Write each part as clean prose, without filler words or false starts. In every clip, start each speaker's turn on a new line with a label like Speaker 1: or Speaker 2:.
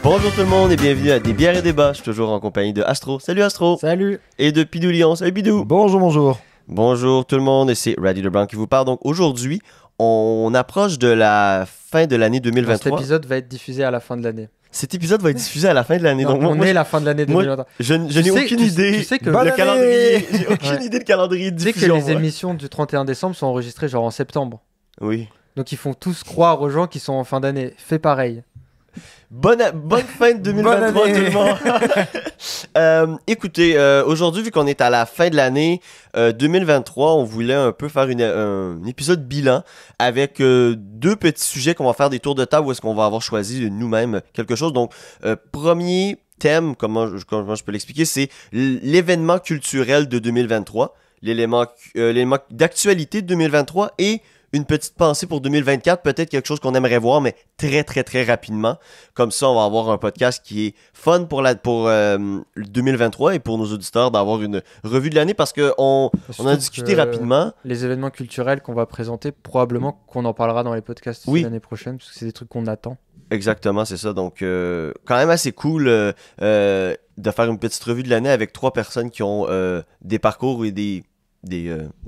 Speaker 1: Bonjour tout le monde et bienvenue à Des bières et débats. Je suis toujours en compagnie de Astro. Salut Astro.
Speaker 2: Salut.
Speaker 1: Et de Pidou Lyon. Salut Pidou.
Speaker 3: Bonjour.
Speaker 1: Bonjour tout le monde et c'est Raddy LeBlanc qui vous parle. Donc aujourd'hui, on approche de la fin de l'année 2023.
Speaker 2: Cet épisode va être diffusé à la fin de l'année.
Speaker 1: Cet épisode va être diffusé à la fin de l'année. Donc
Speaker 2: on est la fin de l'année 2023.
Speaker 1: Je n'ai aucune idée.
Speaker 2: Tu sais que
Speaker 1: le calendrier. J'ai aucune idée de calendrier de diffusion.
Speaker 2: Tu sais que les émissions du 31 décembre sont enregistrées genre en septembre.
Speaker 1: Oui.
Speaker 2: Donc ils font tous croire aux gens qui sont en fin d'année. Fais pareil.
Speaker 1: Bonne fin de 2023 tout le monde. Écoutez, aujourd'hui vu qu'on est à la fin de l'année 2023, on voulait un peu faire un épisode bilan avec deux petits sujets qu'on va faire des tours de table où est-ce qu'on va avoir choisi nous-mêmes quelque chose. Donc premier thème, comment je peux l'expliquer, c'est l'événement culturel de 2023, l'élément d'actualité de 2023 et une petite pensée pour 2024, peut-être quelque chose qu'on aimerait voir, mais très, très, très rapidement. Comme ça, on va avoir un podcast qui est fun pour 2023 et pour nos auditeurs d'avoir une revue de l'année parce qu'on a discuté rapidement.
Speaker 2: Les événements culturels qu'on va présenter, probablement qu'on en parlera dans les podcasts l'année prochaine, parce que c'est des trucs qu'on attend.
Speaker 1: Exactement, c'est ça. Donc, quand même assez cool de faire une petite revue de l'année avec 3 personnes qui ont des parcours et des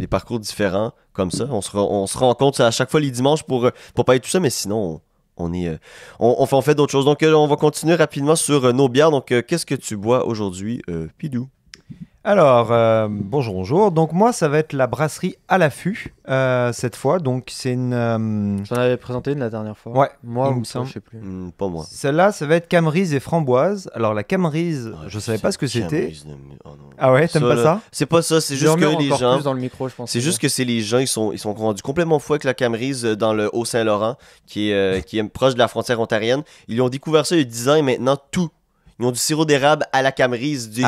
Speaker 1: parcours différents comme ça. On se rencontre à chaque fois les dimanches pour parler de tout ça, mais sinon, on fait d'autres choses. Donc, on va continuer rapidement sur nos bières. Donc, qu'est-ce que tu bois aujourd'hui, Pidou?
Speaker 3: Alors, bonjour. Donc moi, ça va être la brasserie à l'affût cette fois. Donc c'est une...
Speaker 2: J'en avais présenté une la dernière fois.
Speaker 3: Ouais.
Speaker 2: Moi ou ça, je sais plus.
Speaker 1: Pas moi.
Speaker 3: Celle-là, ça va être camerise et framboise. Alors la camerise, je savais pas ce que c'était.
Speaker 1: Oh
Speaker 3: ah ouais, t'aimes pas ça?
Speaker 1: C'est pas ça, c'est juste que les gens...
Speaker 2: Plus dans le micro, je pense.
Speaker 1: C'est juste que c'est les gens, ils sont rendus complètement fous avec la camerise dans le Haut-Saint-Laurent, qui est proche de la frontière ontarienne. Ils ont découvert ça il y a 10 ans et maintenant tout. Ils ont du sirop d'érable à la camerise, des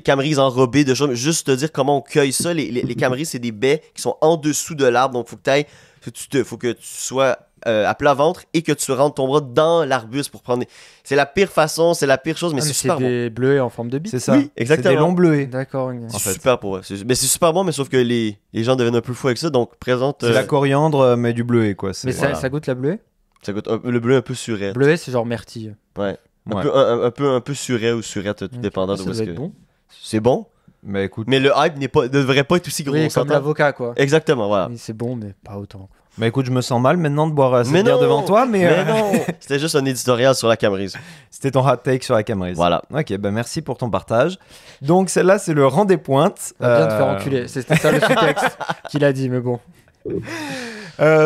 Speaker 1: camerises enrobées de choses. Juste te dire comment on cueille ça. Les camerises, c'est des baies qui sont en dessous de l'arbre. Donc, faut que tu sois à plat ventre et que tu rentres ton bras dans l'arbuste pour prendre. C'est la pire façon, c'est la pire chose, mais c'est super bon.
Speaker 2: C'est des bleuets en forme de bite.
Speaker 3: C'est ça.
Speaker 1: Oui, exactement.
Speaker 3: C'est des longs bleuets.
Speaker 2: D'accord.
Speaker 1: C'est super pour eux. Mais c'est super bon, mais sauf que les gens deviennent un peu fous avec ça. Donc, présente.
Speaker 3: C'est la coriandre, mais du bleuet, quoi.
Speaker 2: Mais ça goûte la bleuet?
Speaker 1: Ça goûte le bleuet un peu surette.
Speaker 2: Bleuet, c'est genre myrtille.
Speaker 1: Ouais. Un peu suret ou surette, tout dépendant de où est-ce que...
Speaker 2: Bon.
Speaker 1: C'est bon.
Speaker 3: Mais écoute...
Speaker 1: Mais le hype ne devrait pas être aussi gros.
Speaker 2: Oui, comme l'avocat, quoi.
Speaker 1: Exactement, voilà.
Speaker 2: Oui, c'est bon, mais pas autant, quoi.
Speaker 3: Mais écoute, je me sens mal maintenant de boire cette bière devant toi, mais
Speaker 1: non. C'était juste un éditorial sur la camerise.
Speaker 3: C'était ton hot take sur la camerise.
Speaker 1: Voilà.
Speaker 3: Ok, bah merci pour ton partage. Donc celle-là, c'est le rang des pointes.
Speaker 2: On vient de faire enculer. C'était ça le sous-texte qu'il a dit, mais bon.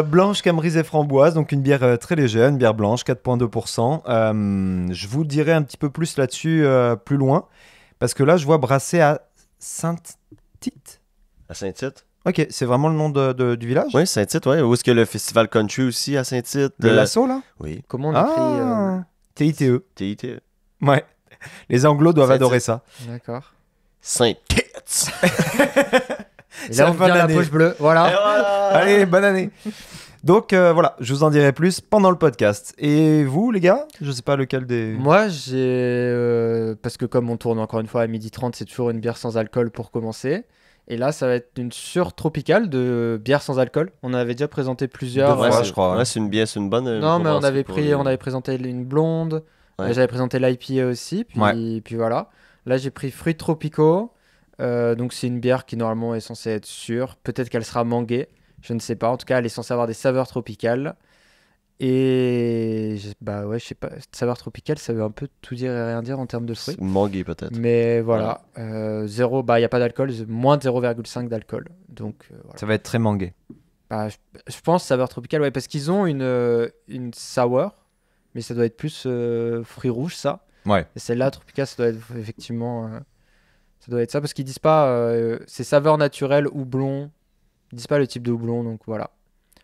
Speaker 3: Blanche, camerise et framboise, donc une bière très légère, une bière blanche, 4,2%. Je vous dirai un petit peu plus là-dessus plus loin, parce que là, je vois brasser à Saint-Tite.
Speaker 1: À Saint-Tite?
Speaker 3: Ok, c'est vraiment le nom du village?
Speaker 1: Oui, Saint-Tite, oui. Où est-ce que le festival country aussi à Saint-Tite?
Speaker 3: Le Lasso, là?
Speaker 1: Oui.
Speaker 2: Comment on écrit
Speaker 3: TITE.
Speaker 1: TITE.
Speaker 3: Ouais. Les Anglos doivent adorer ça.
Speaker 2: D'accord.
Speaker 1: Saint-Tite.
Speaker 2: Et là, on vient la poche bleue. Voilà.
Speaker 3: Allez, bonne année. Donc voilà, je vous en dirai plus pendant le podcast. Et vous, les gars? Je sais pas lequel des...
Speaker 2: Moi, j'ai... parce que comme on tourne encore une fois à 12h30, c'est toujours une bière sans alcool pour commencer. Et là, ça va être une surtropicale de bière sans alcool. On avait déjà présenté plusieurs...
Speaker 3: je crois.
Speaker 1: Ouais, c'est une bonne...
Speaker 2: Non, mais on avait présenté une blonde. Ouais. J'avais présenté l'IPA aussi. Puis voilà. Là, j'ai pris fruits tropicaux. Donc c'est une bière qui normalement est censée être sûre. Peut-être qu'elle sera manguée, je ne sais pas. En tout cas, elle est censée avoir des saveurs tropicales. Et bah ouais, je sais pas. Saveurs tropicales, ça veut un peu tout dire et rien dire en termes de fruits.
Speaker 1: Manguée peut-être.
Speaker 2: Mais voilà, zéro. Bah il y a pas d'alcool, moins de 0,5 d'alcool. Donc voilà.
Speaker 3: Ça va être très mangué.
Speaker 2: Bah je pense saveur tropicale, ouais, parce qu'ils ont une sour, mais ça doit être plus fruits rouges ça.
Speaker 3: Ouais.
Speaker 2: Et celle-là tropicale, ça doit être effectivement. Ça doit être ça parce qu'ils disent pas c'est saveur naturelle houblon. Ils disent pas le type de houblon, donc voilà.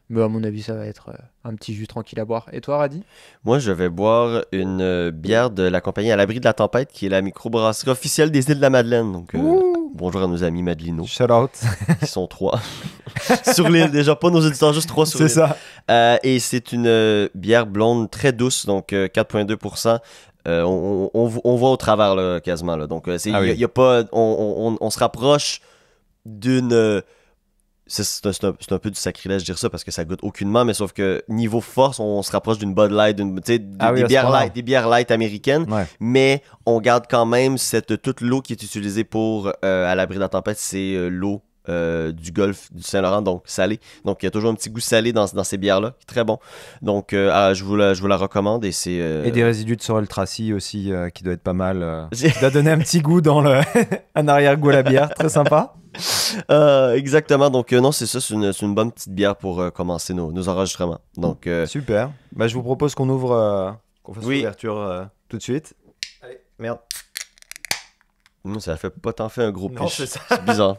Speaker 2: Mais à mon avis, ça va être un petit jus tranquille à boire. Et toi, Raddy?
Speaker 1: Moi, je vais boire une bière de la compagnie À l'abri de la tempête, qui est la microbrasserie officielle des îles de la Madeleine. Donc, bonjour à nos amis Madelino.
Speaker 3: Shout out.
Speaker 1: Qui sont 3 sur l'île. Déjà, pas nos auditeurs, juste 3 sur l'île.
Speaker 3: C'est ça.
Speaker 1: Et c'est une bière blonde très douce, donc 4,2%. on voit au travers là, quasiment. Là. Donc, y a pas, on se rapproche d'une... C'est un peu du sacrilège de dire ça parce que ça goûte aucunement, mais sauf que niveau force, on se rapproche d'une Bud Light, des bières light américaines, mais on garde quand même toute l'eau qui est utilisée pour à l'abri de la tempête, c'est l'eau du golfe du Saint-Laurent, donc salé. Donc il y a toujours un petit goût salé dans ces bières-là, qui est très bon. Donc je vous la recommande et c'est...
Speaker 3: Et des résidus de Sorel Tracy aussi, qui doit être pas mal. Qui doit donner un petit goût dans un arrière-goût à la bière, très sympa.
Speaker 1: Exactement, donc non, c'est ça, c'est une bonne petite bière pour commencer nos enregistrements. Donc,
Speaker 3: super. Je vous propose qu'on ouvre, qu'on fasse l'ouverture tout de suite. Allez, merde.
Speaker 1: Ça fait pas tant fait un gros
Speaker 3: pitch.
Speaker 1: C'est bizarre.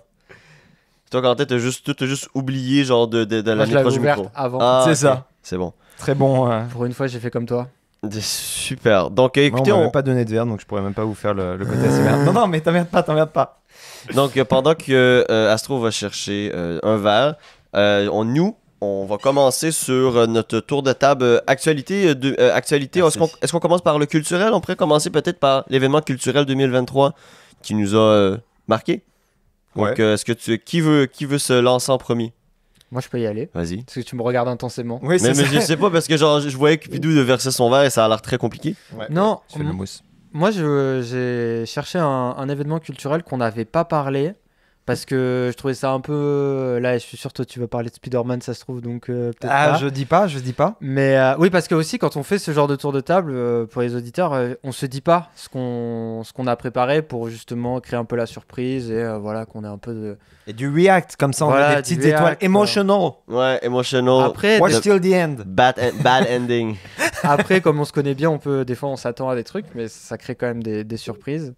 Speaker 1: Toi, quand t'as juste oublié genre de la micro du micro.
Speaker 2: Avant.
Speaker 3: C'est ça.
Speaker 1: C'est bon.
Speaker 3: Très bon.
Speaker 2: Pour une fois, j'ai fait comme toi.
Speaker 1: Super. Donc, écoutez,
Speaker 3: on m'a même pas donné de verre, donc je pourrais même pas vous faire le côté ASMR. Non, mais t'emmerdes pas.
Speaker 1: Donc, pendant que Astro va chercher un verre, on va commencer sur notre tour de table actualité. Est-ce qu'on commence par le culturel? On pourrait commencer peut-être par l'événement culturel 2023 qui nous a marqué. Donc, est-ce que qui veut se lancer en premier?
Speaker 2: Moi, je peux y aller.
Speaker 1: Vas-y.
Speaker 2: Parce que tu me regardes intensément.
Speaker 1: Oui, mais je sais pas, parce que genre, je voyais Cupidou de verser son verre et ça a l'air très compliqué.
Speaker 2: Non,
Speaker 3: je fais de la mousse.
Speaker 2: Moi, j'ai cherché un événement culturel qu'on n'avait pas parlé. Parce que je trouvais ça un peu... Là, je suis sûr, toi, tu vas parler de Spider-Man, ça se trouve, donc peut-être pas.
Speaker 3: Je dis pas.
Speaker 2: Mais oui, parce que aussi, quand on fait ce genre de tour de table, pour les auditeurs, on se dit pas ce qu'on a préparé pour justement créer un peu la surprise et voilà, qu'on ait un peu de...
Speaker 3: Et du react, comme ça, on a des petites étoiles. Emotional.
Speaker 1: Ouais, emotional.
Speaker 3: Après, watch till the end.
Speaker 1: Bad ending.
Speaker 2: Après, comme on se connaît bien, des fois, on s'attend à des trucs, mais ça crée quand même des surprises.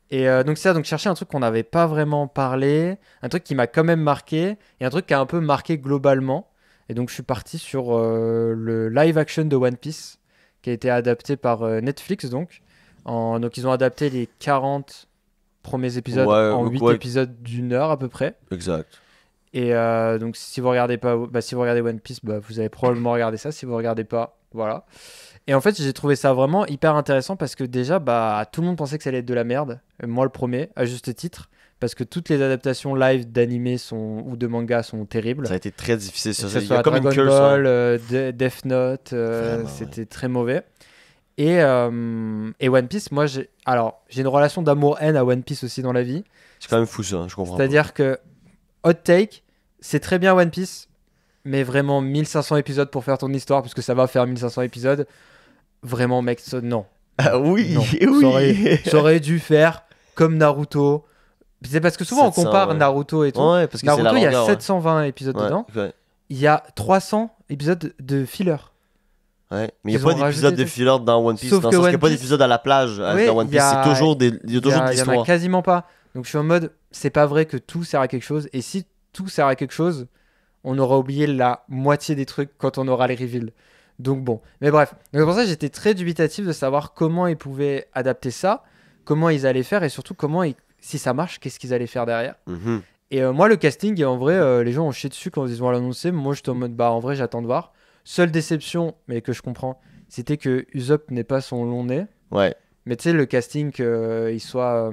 Speaker 2: Et donc c'est ça, donc chercher un truc qu'on n'avait pas vraiment parlé, un truc qui m'a quand même marqué, et un truc qui a un peu marqué globalement. Et donc je suis parti sur le live action de One Piece, qui a été adapté par Netflix donc. Donc ils ont adapté les 40 premiers épisodes en 8 épisodes d'1 heure à peu près.
Speaker 1: Exact.
Speaker 2: Et donc si vous regardez One Piece, vous allez probablement regarder ça. Si vous regardez pas, voilà. Et en fait, j'ai trouvé ça vraiment hyper intéressant parce que déjà, tout le monde pensait que ça allait être de la merde. Moi, le premier, à juste titre. Parce que toutes les adaptations live d'animé ou de manga sont terribles.
Speaker 1: Ça a été très difficile.
Speaker 2: Il y a comme Dragon Ball, Death Note, c'était très mauvais. Et One Piece, moi, j'ai une relation d'amour-haine à One Piece aussi dans la vie.
Speaker 1: C'est quand même fou ça, je comprends.
Speaker 2: C'est-à-dire que, hot take, c'est très bien One Piece, mais vraiment 1500 épisodes pour faire ton histoire, parce que ça va faire 1500 épisodes. Vraiment, mec, non.
Speaker 1: Ah oui,
Speaker 2: non.
Speaker 1: oui.
Speaker 2: Ça aurait dû faire comme Naruto. C'est parce que souvent 700, on compare Naruto et tout.
Speaker 1: Ouais, parce que
Speaker 2: Naruto, il y a 720 épisodes dedans.
Speaker 1: Ouais.
Speaker 2: Il y a 300 épisodes de filler.
Speaker 1: Ouais, mais il n'y a pas d'épisode de filler dans One Piece. Sauf qu'il n'y a pas d'épisode à la plage dans One Piece. C'est toujours il y a toujours de l'histoire.
Speaker 2: Il n'y en a quasiment pas. Donc je suis en mode, c'est pas vrai que tout sert à quelque chose. Et si tout sert à quelque chose, on aura oublié la moitié des trucs quand on aura les reveals. Donc bon, mais bref. Donc pour ça, j'étais très dubitatif de savoir comment ils pouvaient adapter ça, comment ils allaient faire et surtout si ça marche, qu'est-ce qu'ils allaient faire derrière.
Speaker 1: Mm-hmm.
Speaker 2: Et moi, le casting, en vrai, les gens ont chié dessus quand ils ont annoncé. Moi, j'étais en mode, en vrai, j'attends de voir. Seule déception, mais que je comprends, c'était que Usopp n'ait pas son long nez.
Speaker 1: Ouais.
Speaker 2: Mais tu sais, le casting, il soit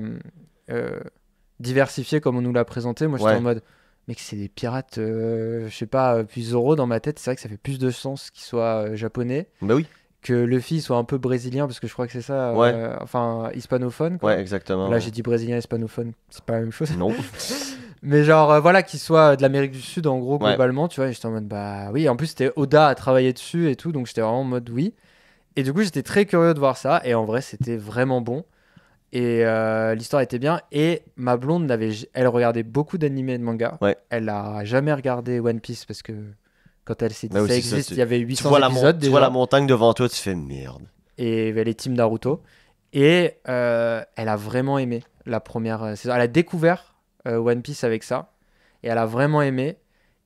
Speaker 2: diversifié comme on nous l'a présenté. Moi, j'étais en mode... Mec, c'est des pirates, je sais pas, puis Zoro dans ma tête, c'est vrai que ça fait plus de sens qu'il soit japonais.
Speaker 1: Bah oui.
Speaker 2: Que Luffy soit un peu brésilien, parce que je crois que c'est ça, enfin, hispanophone. Quoi.
Speaker 1: Ouais, exactement.
Speaker 2: Là, j'ai dit brésilien, hispanophone, c'est pas la même chose.
Speaker 1: Non.
Speaker 2: Mais genre, voilà, qu'il soit de l'Amérique du Sud, en gros, globalement, tu vois, et j'étais en mode, oui, en plus, c'était Oda à travailler dessus et tout, donc j'étais vraiment en mode oui. Et du coup, j'étais très curieux de voir ça, et en vrai, c'était vraiment bon. Et l'histoire était bien. Et ma blonde, elle regardait beaucoup d'animés et de mangas. Ouais. Elle a jamais regardé One Piece parce que quand elle s'est dit ça existe, il y avait 800 épisodes déjà.
Speaker 1: Tu vois la montagne devant toi, tu fais merde.
Speaker 2: Et elle est team Naruto. Et elle a vraiment aimé la première saison. Elle a découvert One Piece avec ça. Et elle a vraiment aimé.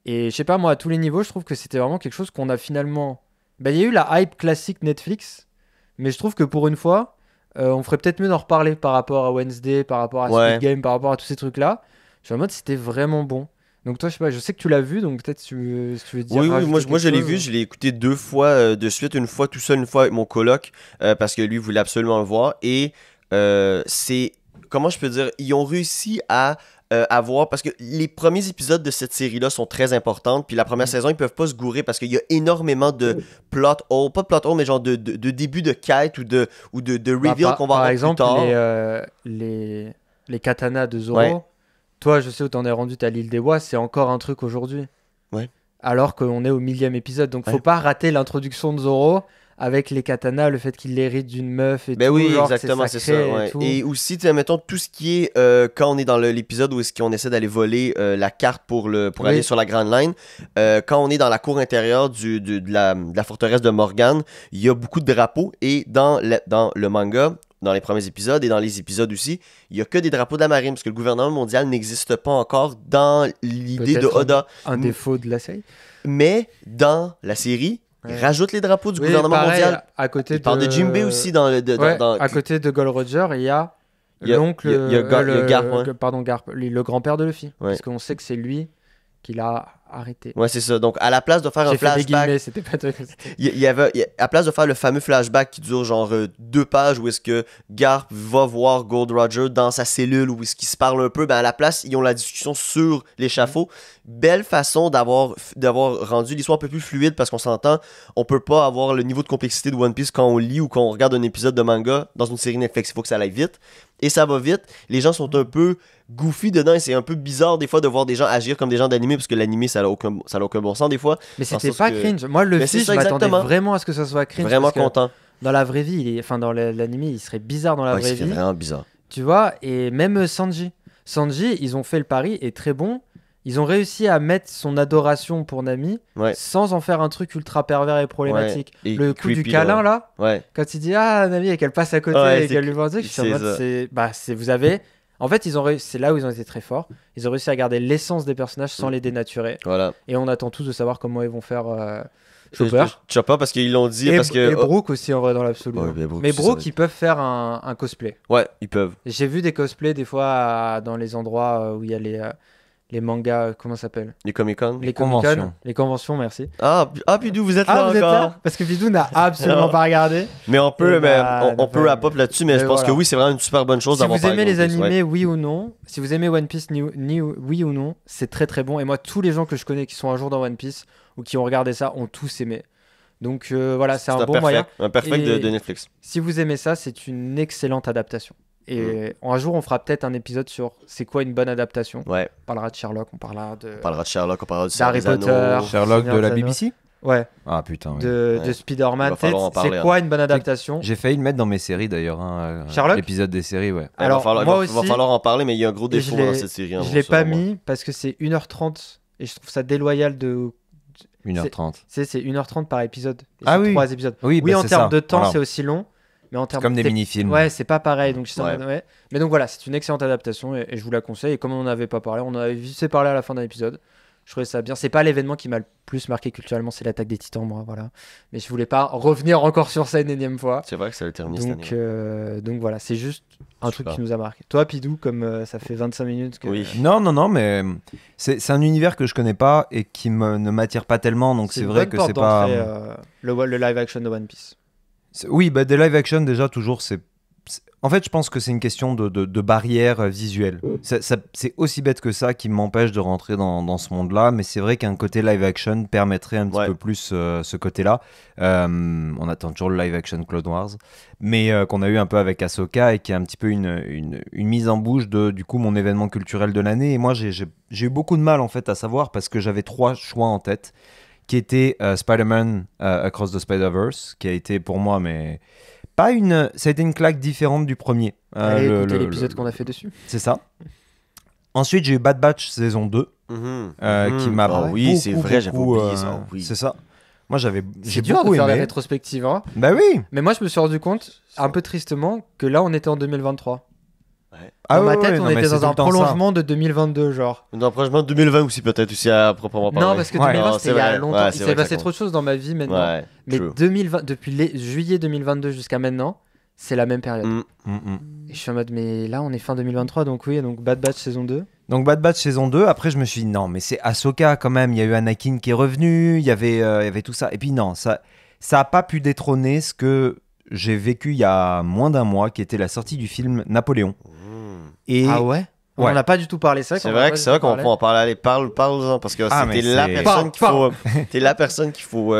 Speaker 2: Et je sais pas, moi, à tous les niveaux, je trouve que c'était vraiment quelque chose qu'on a finalement... Il y a eu la hype classique Netflix. Mais je trouve que pour une fois... on ferait peut-être mieux d'en reparler par rapport à Wednesday, par rapport à Squid Game, par rapport à tous ces trucs-là. Je suis en mode, c'était vraiment bon. Donc toi, je sais pas, je sais que tu l'as vu, donc peut-être si tu veux dire.
Speaker 1: Oui, moi je l'ai vu, je l'ai écouté 2 fois de suite, une fois tout seul, une fois avec mon coloc, parce que lui voulait absolument le voir. Et c'est, comment je peux dire, ils ont réussi à avoir, parce que les premiers épisodes de cette série-là sont très importants, puis la première saison, ils peuvent pas se gourer parce qu'il y a énormément de plot hole, pas de plot hole, mais genre de début de quête ou de reveal qu'on va avoir
Speaker 2: par exemple,
Speaker 1: plus tard.
Speaker 2: les katanas de Zoro,
Speaker 1: Ouais.
Speaker 2: toi, je sais où t'en es rendu, t'as l'île des Bois, c'est encore un truc aujourd'hui.
Speaker 1: Ouais.
Speaker 2: Alors qu'on est au 1000e épisode, donc faut
Speaker 1: Ouais.
Speaker 2: pas rater l'introduction de Zoro avec les katanas, le fait qu'il l'hérite d'une meuf et
Speaker 1: Ben
Speaker 2: tout.
Speaker 1: oui,
Speaker 2: genre que
Speaker 1: exactement, c'est ça.
Speaker 2: sacré
Speaker 1: Ouais.
Speaker 2: tout.
Speaker 1: Et aussi, tu sais, mettons, tout ce qui est quand on est dans l'épisode où est-ce qu'on essaie d'aller voler la carte pour
Speaker 2: Oui.
Speaker 1: aller sur la Grand Line, quand on est dans la cour intérieure de la forteresse de Morgan, il y a beaucoup de drapeaux et dans le manga, dans les premiers épisodes et dans les épisodes aussi, il y a que des drapeaux de la marine parce que le gouvernement mondial n'existe pas encore dans l'idée de
Speaker 2: Peut-être
Speaker 1: Oda.
Speaker 2: un défaut de la série.
Speaker 1: Mais dans la série,
Speaker 2: Ouais.
Speaker 1: il rajoute les drapeaux du
Speaker 2: Oui,
Speaker 1: gouvernement
Speaker 2: pareil,
Speaker 1: mondial.
Speaker 2: à côté
Speaker 1: Il parle de Jinbei aussi dans le.
Speaker 2: Ouais, à côté de Gold Roger, il y a l'oncle.
Speaker 1: il y a Garp, ouais.
Speaker 2: Pardon, Garp, le grand-père de Luffy.
Speaker 1: Ouais.
Speaker 2: Parce qu'on sait que c'est lui qui l'a arrêté.
Speaker 1: Ouais, c'est ça. Donc, à la place de faire un
Speaker 2: J'ai fait des
Speaker 1: flashback,
Speaker 2: guillemets, c'était pas toi.
Speaker 1: à la place de faire le fameux flashback qui dure genre 2 pages où est-ce que Garp va voir Gold Roger dans sa cellule où est-ce qu'ils se parlent un peu, ben à la place, ils ont la discussion sur l'échafaud. Belle façon d'avoir rendu l'histoire un peu plus fluide parce qu'on s'entend, on peut pas avoir le niveau de complexité de One Piece quand on lit ou quand on regarde un épisode de manga dans une série Netflix. Il faut que ça aille vite. Et ça va vite. Les gens sont un peu goofy dedans et c'est un peu bizarre des fois de voir des gens agir comme des gens d'animé parce que l'animé ça a aucun bon sens des fois.
Speaker 2: Mais
Speaker 1: Dans le
Speaker 2: c'était
Speaker 1: sens
Speaker 2: pas
Speaker 1: que-
Speaker 2: cringe. Moi,
Speaker 1: Mais
Speaker 2: Luffy,
Speaker 1: c'est
Speaker 2: je
Speaker 1: ça,
Speaker 2: m'attendais
Speaker 1: exactement.
Speaker 2: vraiment à ce que ça soit cringe.
Speaker 1: Vraiment
Speaker 2: parce que
Speaker 1: content.
Speaker 2: dans la vraie vie, enfin dans l'anime, il serait bizarre dans la
Speaker 1: Ouais,
Speaker 2: vraie
Speaker 1: c'est
Speaker 2: vie.
Speaker 1: vraiment bizarre.
Speaker 2: Tu vois, et même Sanji. Sanji, ils ont fait le pari, et très bon. Ils ont réussi à mettre son adoration pour Nami
Speaker 1: Ouais.
Speaker 2: sans en faire un truc ultra pervers et problématique.
Speaker 1: Ouais. Et
Speaker 2: Le coup
Speaker 1: creepy,
Speaker 2: du câlin, là,
Speaker 1: Ouais.
Speaker 2: quand il dit ah Nami et qu'elle passe à côté
Speaker 1: Ouais,
Speaker 2: et qu'elle lui voit un truc, je suis en
Speaker 1: c'est
Speaker 2: mode
Speaker 1: ça.
Speaker 2: vous avez. En fait, c'est là où ils ont été très forts. Ils ont réussi à garder l'essence des personnages sans les dénaturer.
Speaker 1: Voilà.
Speaker 2: Et on attend tous de savoir comment ils vont faire Chopper.
Speaker 1: Chopper parce qu'ils l'ont dit parce que
Speaker 2: Et Brook aussi en vrai dans l'absolu.
Speaker 1: Ouais,
Speaker 2: hein.
Speaker 1: mais Brook,
Speaker 2: Mais
Speaker 1: ça
Speaker 2: Brook,
Speaker 1: va
Speaker 2: ils peuvent faire un cosplay.
Speaker 1: Ouais, ils peuvent.
Speaker 2: J'ai vu des cosplays des fois dans les endroits où il y a les mangas, comment ça s'appelle?
Speaker 1: Les Comic-Con.
Speaker 2: Les
Speaker 3: conventions.
Speaker 2: Comic-Con. Les conventions, merci.
Speaker 1: Pidou, vous êtes là
Speaker 2: vous êtes
Speaker 1: encore.
Speaker 2: là? Parce que Bidou n'a absolument
Speaker 1: Non.
Speaker 2: pas regardé.
Speaker 1: Mais on peut,
Speaker 2: Eh ben,
Speaker 1: on peut wrap up là-dessus, mais
Speaker 2: Mais
Speaker 1: je pense
Speaker 2: voilà.
Speaker 1: que oui, c'est vraiment une super bonne chose
Speaker 2: Si
Speaker 1: d'avoir
Speaker 2: vous
Speaker 1: parlé
Speaker 2: aimez
Speaker 1: de
Speaker 2: les
Speaker 1: One Piece,
Speaker 2: animés, oui ou non, si vous aimez One Piece, oui ou non, c'est très très bon. Et moi, tous les gens que je connais qui sont un jour dans One Piece ou qui ont regardé ça ont tous aimé. Donc voilà, c'est un bon moyen.
Speaker 1: Un perfect
Speaker 2: Et-
Speaker 1: de Netflix.
Speaker 2: Si vous aimez ça, c'est une excellente adaptation. Et un jour, on fera peut-être un épisode sur c'est quoi une bonne adaptation.
Speaker 1: Ouais,
Speaker 2: On parlera de Sherlock, on parlera de.
Speaker 1: on parlera de Sherlock, on parlera de
Speaker 2: D'Harry
Speaker 1: Seigneur des
Speaker 2: Potter.
Speaker 1: Anneaux.
Speaker 3: Sherlock de la
Speaker 2: Seigneur des
Speaker 3: BBC.
Speaker 2: Ouais,
Speaker 3: Ah putain, oui.
Speaker 2: de
Speaker 1: Ouais.
Speaker 2: Spider-Man.
Speaker 1: Il va falloir en
Speaker 2: Tu sais,
Speaker 1: parler,
Speaker 2: c'est quoi une bonne adaptation?
Speaker 3: J'ai failli le mettre dans mes séries d'ailleurs.
Speaker 2: Sherlock
Speaker 3: L'épisode des séries, ouais.
Speaker 2: Alors, moi
Speaker 1: il va
Speaker 2: aussi,
Speaker 1: falloir en parler, mais il y a un gros
Speaker 2: je
Speaker 1: défaut
Speaker 2: l'ai-
Speaker 1: dans cette série.
Speaker 2: je l'ai pas mis parce que c'est 1h30 et je trouve ça déloyal de.
Speaker 3: 1h30.
Speaker 2: Tu sais, c'est 1h30 par épisode. Et
Speaker 3: Ah
Speaker 2: c'est
Speaker 3: oui.
Speaker 2: 3 épisodes.
Speaker 3: Oui,
Speaker 2: Oui,
Speaker 3: bah,
Speaker 2: en
Speaker 3: c'est
Speaker 2: termes
Speaker 3: ça.
Speaker 2: de temps,
Speaker 3: Voilà.
Speaker 2: c'est aussi long. Mais en termes
Speaker 3: Comme des
Speaker 2: c'est-
Speaker 3: mini-films.
Speaker 2: Ouais, c'est pas pareil. Donc, je
Speaker 1: Ouais.
Speaker 2: ouais. Mais donc voilà, c'est une excellente adaptation et je vous la conseille. Et comme on n'en avait pas parlé, on en avait vite fait parler à la fin d'un épisode. Je trouvais ça bien. C'est pas l'événement qui m'a le plus marqué culturellement, c'est l'attaque des Titans, moi, voilà. Mais je voulais pas revenir encore sur ça une énième fois.
Speaker 1: C'est vrai que ça a terminé cette année.
Speaker 2: Donc voilà, c'est juste un
Speaker 1: Super.
Speaker 2: truc qui nous a marqué. Toi, Pidou, comme ça fait 25 minutes que.
Speaker 1: Oui.
Speaker 3: Non, mais c'est un univers que je connais pas et qui ne m'attire pas tellement, donc c'est
Speaker 2: une
Speaker 3: vrai
Speaker 2: bonne
Speaker 3: que
Speaker 2: porte
Speaker 3: c'est pas.
Speaker 2: d'entrée, le live action de One Piece.
Speaker 3: Oui, bah, des live action déjà toujours en fait, je pense que c'est une question de barrière visuelle. C'est aussi bête que ça qui m'empêche de rentrer dans ce monde-là, mais c'est vrai qu'un côté live action permettrait un petit
Speaker 1: Ouais.
Speaker 3: peu plus ce côté-là. On attend toujours le live action Clone Wars, mais qu'on a eu un peu avec Ahsoka et qui est un petit peu une mise en bouche de du coup mon événement culturel de l'année. Et moi, j'ai eu beaucoup de mal en fait à savoir parce que j'avais 3 choix en tête, qui étaient Spider-Man Across the Spider-Verse, qui a été pour moi ça a été une claque différente du premier.
Speaker 2: Allez écouter l'épisode qu'on a fait dessus.
Speaker 3: C'est ça. Ensuite, j'ai eu Bad Batch saison 2,
Speaker 1: Mhm.
Speaker 3: qui m'a
Speaker 1: Ah oui, c'est
Speaker 3: beaucoup,
Speaker 1: vrai, j'avais
Speaker 3: beaucoup,
Speaker 1: oublié ça. Oui.
Speaker 3: C'est ça. Moi, j'ai
Speaker 2: C'est dur de
Speaker 3: beaucoup
Speaker 2: faire la
Speaker 3: aimé.
Speaker 2: rétrospective. Hein.
Speaker 3: Bah oui.
Speaker 2: Mais moi, je me suis rendu compte, un peu tristement, que là, on était en 2023.
Speaker 3: Ah
Speaker 2: Dans ma
Speaker 3: ouais,
Speaker 2: tête,
Speaker 3: ouais,
Speaker 2: on
Speaker 3: non, mais
Speaker 2: était
Speaker 3: c'est
Speaker 2: dans
Speaker 3: tout
Speaker 2: un
Speaker 3: le temps ça.
Speaker 2: prolongement de 2022, genre.
Speaker 1: Dans prochainement 2020 aussi, peut-être, aussi à proprement parler.
Speaker 2: Non, parce que
Speaker 3: Ouais.
Speaker 2: 2020,
Speaker 1: Non,
Speaker 2: c'était il y a
Speaker 1: vrai.
Speaker 2: longtemps.
Speaker 1: Ouais,
Speaker 2: Il
Speaker 1: c'est
Speaker 2: s'est
Speaker 1: vrai que
Speaker 2: passé
Speaker 1: ça
Speaker 2: trop de choses dans ma vie maintenant.
Speaker 1: Ouais,
Speaker 2: Mais
Speaker 1: true.
Speaker 2: 2020, depuis juillet 2022 jusqu'à maintenant, c'est la même période.
Speaker 1: Mm.
Speaker 3: Mm, mm.
Speaker 2: Et je suis en mode, mais là, on est fin 2023, donc oui, donc Bad Batch saison 2.
Speaker 3: Donc Bad Batch saison 2, après je me suis dit non mais c'est Ahsoka quand même, il y a eu Anakin qui est revenu, il y avait tout ça. Et puis non, ça a pas pu détrôner ce que j'ai vécu il y a moins d'un mois, qui était la sortie du film Napoléon.
Speaker 2: Et ah ouais. On n'a pas du tout parlé ça.
Speaker 1: C'est vrai qu'on peut en parler. Allez, parle-en parce que c'était la personne qu'il faut...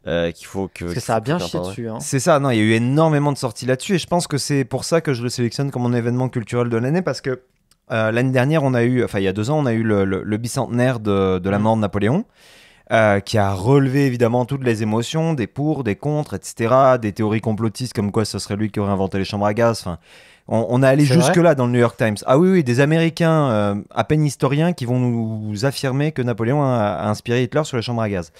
Speaker 2: Parce que ça a bien chié dessus. Hein.
Speaker 3: C'est ça, non, il y a eu énormément de sorties là-dessus et je pense que c'est pour ça que je le sélectionne comme mon événement culturel de l'année parce que l'année dernière, il y a 2 ans, on a eu le bicentenaire de la mort de Napoléon qui a relevé évidemment toutes les émotions, des pour, des contre, etc. Des théories complotistes comme quoi ce serait lui qui aurait inventé les chambres à gaz. Enfin, on a allé jusque-là dans le New York Times. Ah oui, des Américains à peine historiens qui vont nous affirmer que Napoléon a inspiré Hitler sur les chambres à gaz.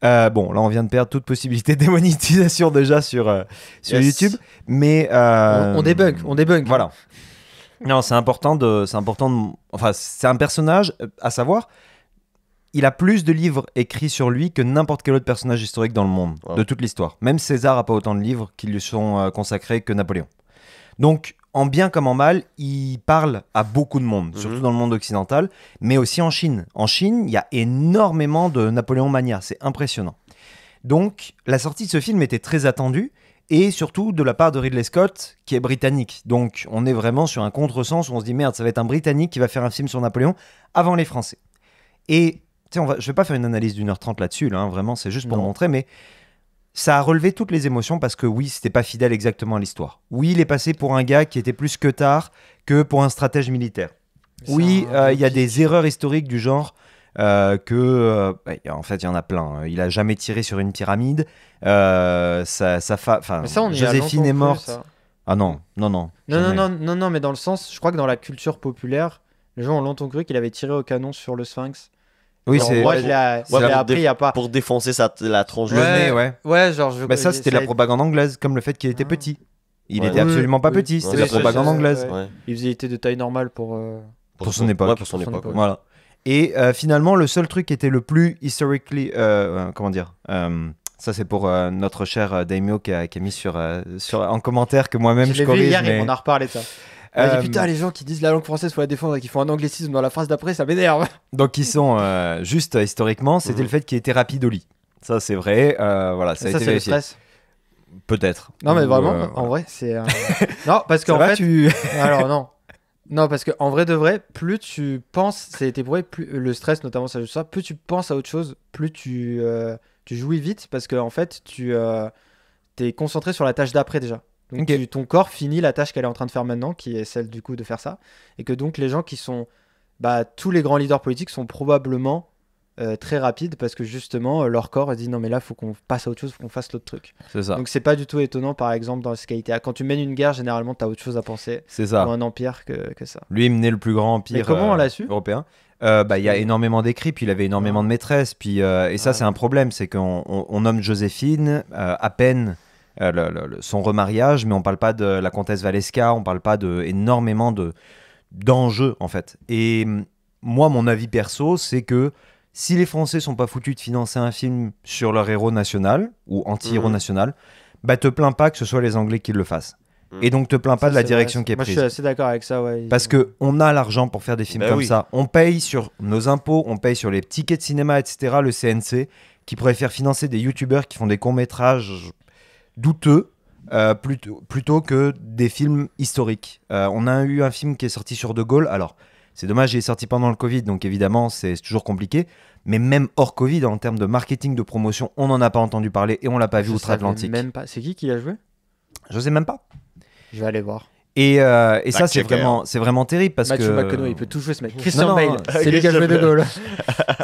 Speaker 3: Bon, là, on vient de perdre toute possibilité de démonétisation déjà sur YouTube, mais
Speaker 2: on débunk.
Speaker 3: Voilà. Non, c'est important de. Enfin, c'est un personnage, à savoir, il a plus de livres écrits sur lui que n'importe quel autre personnage historique dans le monde, de toute l'histoire. Même César a pas autant de livres qui lui sont consacrés que Napoléon. Donc, en bien comme en mal, il parle à beaucoup de monde, surtout dans le monde occidental, mais aussi en Chine. En Chine, il y a énormément de Napoléon Mania, c'est impressionnant. Donc, la sortie de ce film était très attendue, et surtout de la part de Ridley Scott, qui est britannique. Donc, on est vraiment sur un contresens où on se dit, merde, ça va être un Britannique qui va faire un film sur Napoléon avant les Français. Et, tu sais, je vais pas faire une analyse d'1h30 là-dessus, là, hein, vraiment, c'est juste pour montrer, mais... ça a relevé toutes les émotions parce que oui, c'était pas fidèle exactement à l'histoire. Oui, il est passé pour un gars qui était plus que tard que pour un stratège militaire. Oui, il y a des erreurs historiques du genre en fait, il y en a plein. Il a jamais tiré sur une pyramide. Joséphine est morte. Ah non.
Speaker 2: Non, mais dans le sens, je crois que dans la culture populaire, les gens ont longtemps cru qu'il avait tiré au canon sur le Sphinx.
Speaker 3: Oui,
Speaker 2: moi, je l'ai appris il y a pas.
Speaker 1: Pour défoncer la tronche de
Speaker 3: nez,
Speaker 2: ouais. Genre,
Speaker 3: mais ça, c'était la propagande anglaise, comme le fait qu'il était petit. Il était absolument pas petit, c'était la propagande anglaise.
Speaker 2: Ouais. Il était de taille normale pour
Speaker 3: son époque.
Speaker 1: Ouais, pour son époque.
Speaker 3: Voilà. Et finalement, le seul truc qui était le plus historically... comment dire ça, c'est pour notre cher Daimyo qui a mis en commentaire que moi-même je corrige.
Speaker 2: Hier, on a reparlé de ça. Putain, les gens qui disent la langue française faut la défendre et qui font un anglicisme dans la phrase d'après, ça m'énerve.
Speaker 3: Donc ils sont juste historiquement, c'était le fait qu'il était rapide au lit. Ça c'est vrai, voilà, ça a été vérifié. Le stress. Peut-être.
Speaker 2: Non mais vraiment, en vrai, c'est non parce qu'en fait alors non parce que en vrai de vrai, plus tu penses, ça a été prouvé, plus le stress notamment ça joue ça, plus tu penses à autre chose, plus tu jouis vite parce que en fait tu t'es concentré sur la tâche d'après déjà. Donc ton corps finit la tâche qu'elle est en train de faire maintenant, qui est celle du coup de faire ça. Et que donc les gens qui sont... tous les grands leaders politiques sont probablement très rapides parce que justement leur corps dit non mais là faut qu'on passe à autre chose, faut qu'on fasse l'autre truc.
Speaker 3: C'est ça.
Speaker 2: Donc c'est pas du tout étonnant par exemple dans ce qui a été... Quand tu mènes une guerre, généralement t'as autre chose à penser.
Speaker 3: C'est ça.
Speaker 2: Ou un empire que ça.
Speaker 3: Lui il menait le plus grand empire
Speaker 2: mais comment on l'a su
Speaker 3: européen. Il y a énormément d'écrits, puis il avait énormément de maîtresses. Puis, et ça c'est un problème, c'est qu'on nomme Joséphine à peine... son remariage, mais on parle pas de la comtesse Valeska, on parle pas énormément d'enjeux en fait. Et moi, mon avis perso, c'est que si les Français sont pas foutus de financer un film sur leur héros national ou anti-héros national, te plains pas que ce soit les Anglais qui le fassent. Et donc te plains pas de la direction qui est prise.
Speaker 2: Moi, je suis assez d'accord avec ça, ouais.
Speaker 3: Parce que on a l'argent pour faire des films comme ça. On paye sur nos impôts, on paye sur les tickets de cinéma, etc. Le CNC qui pourrait faire financer des youtubeurs qui font des courts métrages douteux plutôt que des films historiques. On a eu un film qui est sorti sur De Gaulle. Alors, c'est dommage, il est sorti pendant le Covid, donc évidemment, c'est toujours compliqué. Mais même hors Covid, en termes de marketing, de promotion, on n'en a pas entendu parler et on l'a pas vu outre-Atlantique.
Speaker 2: Même pas. C'est qui l'a joué ?
Speaker 3: Je sais même pas.
Speaker 2: Je vais aller voir.
Speaker 3: Et ça, c'est vraiment terrible parce
Speaker 2: Matthew
Speaker 3: que...
Speaker 2: McConaughey, il peut tout jouer ce mec. Christian Bale, c'est lui qui a joué De Gaulle.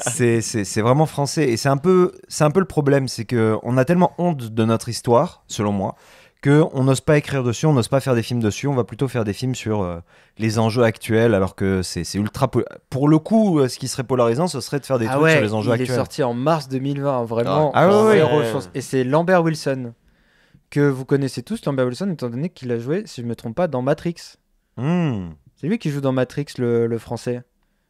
Speaker 3: c'est vraiment français. Et c'est un peu le problème, c'est qu'on a tellement honte de notre histoire, selon moi, qu'on n'ose pas écrire dessus, on n'ose pas faire des films dessus. On va plutôt faire des films sur les enjeux actuels, alors que c'est ultra... Pour le coup, ce qui serait polarisant, ce serait de faire des trucs sur les enjeux actuels.
Speaker 2: Il est sorti en mars 2020, vraiment.
Speaker 3: Chance.
Speaker 2: Et c'est Lambert Wilson, que vous connaissez tous, Lambert Wilson, étant donné qu'il a joué, si je me trompe pas, dans Matrix. C'est lui qui joue dans Matrix, le français.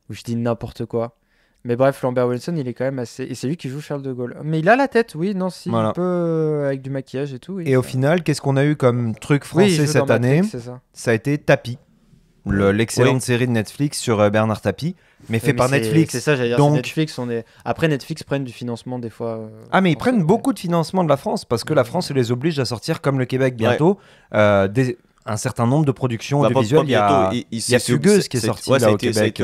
Speaker 2: Où je dis n'importe quoi. Mais bref, Lambert Wilson, il est quand même assez... Et c'est lui qui joue Charles de Gaulle. Mais il a la tête, oui, non, si, un peu avec du maquillage et tout.
Speaker 3: Et au final, qu'est-ce qu'on a eu comme truc français cette année ? Ça a été Tapi. l'excellente série de Netflix sur Bernard Tapie, mais fait par Netflix.
Speaker 2: C'est ça, j'allais dire.
Speaker 3: Donc...
Speaker 2: Netflix, Après, Netflix prennent du financement des fois.
Speaker 3: Mais ils prennent beaucoup de financement de la France parce que la France les oblige à sortir comme le Québec bientôt. Un certain nombre de productions audiovisuelles. Il y a Fugueuse qui est sortie là au Québec.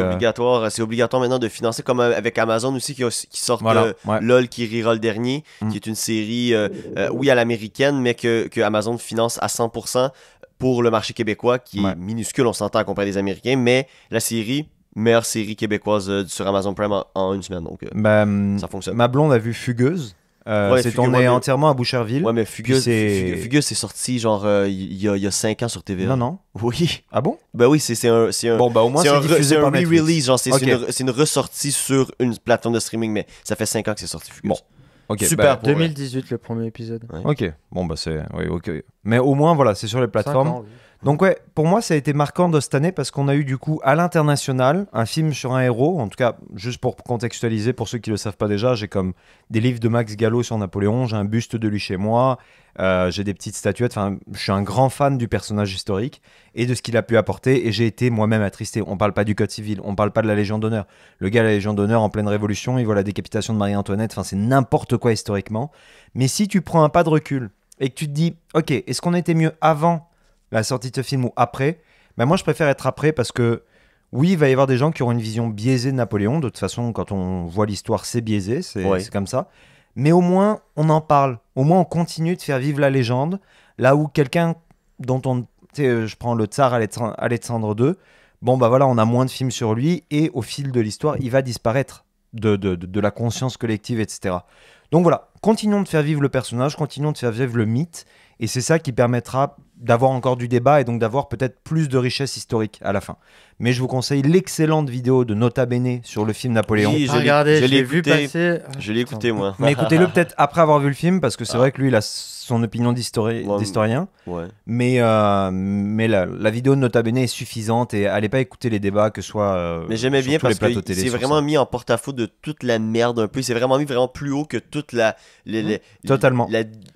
Speaker 1: C'est obligatoire maintenant de financer, comme avec Amazon aussi qui sort LOL qui rira le dernier, qui est une série, à l'américaine, mais que Amazon finance à 100% pour le marché québécois, qui est minuscule, on s'entend à comparer des Américains, mais la série, meilleure série québécoise sur Amazon Prime en une semaine, donc ça fonctionne.
Speaker 3: Ma blonde a vu Fugueuse. C'est tourné entièrement à Boucherville.
Speaker 1: Ouais, mais Fugueuse, c'est sorti genre il y a 5 ans sur TVA.
Speaker 3: Non.
Speaker 1: Oui.
Speaker 3: Ah bon?
Speaker 1: Ben oui, c'est un.
Speaker 3: Bon, au moins c'est diffusé par Netflix.
Speaker 1: Re-release, genre c'est une ressortie sur une plateforme de streaming, mais ça fait 5 ans que c'est sorti Fugueuse.
Speaker 3: Bon. Okay,
Speaker 2: super. 2018 le premier épisode.
Speaker 3: Ouais. Ok. Bon c'est. Oui, ok. Mais au moins voilà, c'est sur les plateformes.
Speaker 2: 5 ans, oui.
Speaker 3: Donc pour moi ça a été marquant de cette année parce qu'on a eu du coup à l'international un film sur un héros, en tout cas juste pour contextualiser pour ceux qui le savent pas déjà, j'ai comme des livres de Max Gallo sur Napoléon, j'ai un buste de lui chez moi, j'ai des petites statuettes, enfin je suis un grand fan du personnage historique et de ce qu'il a pu apporter et j'ai été moi-même attristé. On parle pas du code civil, on parle pas de la Légion d'honneur. Le gars à la Légion d'honneur en pleine révolution, il voit la décapitation de Marie-Antoinette, enfin c'est n'importe quoi historiquement. Mais si tu prends un pas de recul et que tu te dis ok, est-ce qu'on était mieux avant la sortie de ce film ou après, moi je préfère être après parce que oui, il va y avoir des gens qui auront une vision biaisée de Napoléon. De toute façon, quand on voit l'histoire, c'est biaisé, c'est comme ça. Mais au moins, on en parle. Au moins, on continue de faire vivre la légende. Là où quelqu'un dont on... Tu sais, je prends le tsar Alexandre II. Bon, voilà, on a moins de films sur lui. Et au fil de l'histoire, il va disparaître de la conscience collective, etc. Donc voilà, continuons de faire vivre le personnage, continuons de faire vivre le mythe. Et c'est ça qui permettra d'avoir encore du débat et donc d'avoir peut-être plus de richesse historique à la fin. Mais je vous conseille l'excellente vidéo de Nota Bene sur le film Napoléon.
Speaker 1: Oui, je l'ai vu passer. Je l'ai écouté, moi.
Speaker 3: Mais écoutez-le peut-être après avoir vu le film, parce que c'est vrai que lui, il a son opinion d'historien.
Speaker 1: Ouais.
Speaker 3: Mais la vidéo de Nota Bene est suffisante et allez pas écouter les débats, que ce soit
Speaker 1: mais j'aimais bien parce que c'est vraiment mis en porte-à-faux de toute la merde un peu. C'est vraiment mis vraiment plus haut que toute
Speaker 3: totalement.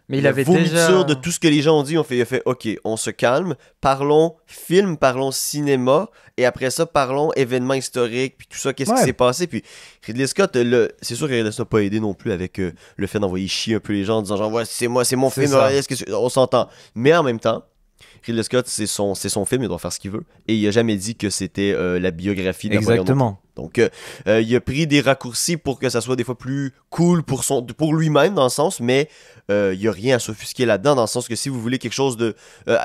Speaker 2: Mais il avait
Speaker 1: vomiture de tout ce que les gens ont dit. Il a fait OK, on se calme, parlons film, parlons cinéma, et après ça, parlons événements historiques, puis tout ça, qu'est-ce qui s'est passé. Puis Ridley Scott, c'est sûr que Ridley Scott n'a pas aidé non plus avec le fait d'envoyer chier un peu les gens en disant genre, ouais, c'est mon film, on s'entend. Mais en même temps, Ridley Scott, c'est son film, il doit faire ce qu'il veut. Et il a jamais dit que c'était la biographie de Napoléon.
Speaker 3: Exactement.
Speaker 1: Donc, il a pris des raccourcis pour que ça soit des fois plus cool pour lui-même, dans le sens, mais il n'y a rien à s'offusquer là-dedans, dans le sens que si vous voulez quelque chose de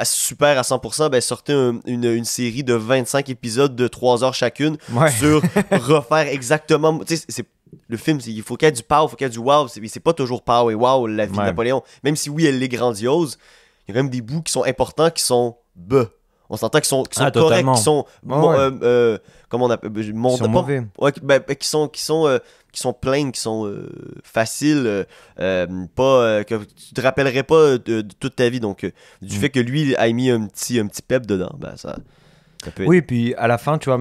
Speaker 1: super à 100%, sortez une série de 25 épisodes de 3 heures chacune sur refaire exactement... Tu sais, le film, il faut qu'il y ait du pow, il faut qu'il y ait du wow. C'est pas toujours pow et wow, la vie de Napoléon. Même si oui, elle est grandiose, il y a quand même des bouts qui sont importants, qui sont on s'entend qu'ils sont corrects, qui sont comment on appelle,
Speaker 3: mauvais.
Speaker 1: Qui sont plains, qui sont faciles, pas que tu te rappellerais pas de toute ta vie. Donc du fait que lui a mis un petit pep dedans, ça peut être...
Speaker 3: Oui, puis à la fin, tu vois,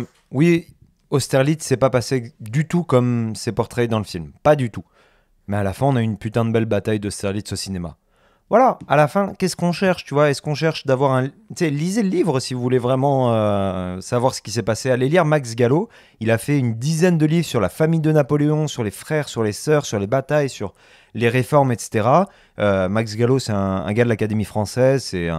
Speaker 3: Austerlitz s'est pas passé du tout comme c'est portrayé dans le film, pas du tout. Mais à la fin, on a une putain de belle bataille d'Austerlitz au cinéma. Voilà, à la fin, qu'est-ce qu'on cherche, tu vois? Est-ce qu'on cherche d'avoir un... Tu sais, lisez le livre si vous voulez vraiment savoir ce qui s'est passé. Allez lire Max Gallo. Il a fait une dizaine de livres sur la famille de Napoléon, sur les frères, sur les sœurs, sur les batailles, sur les réformes, etc. Max Gallo, c'est un gars de l'Académie française. C'est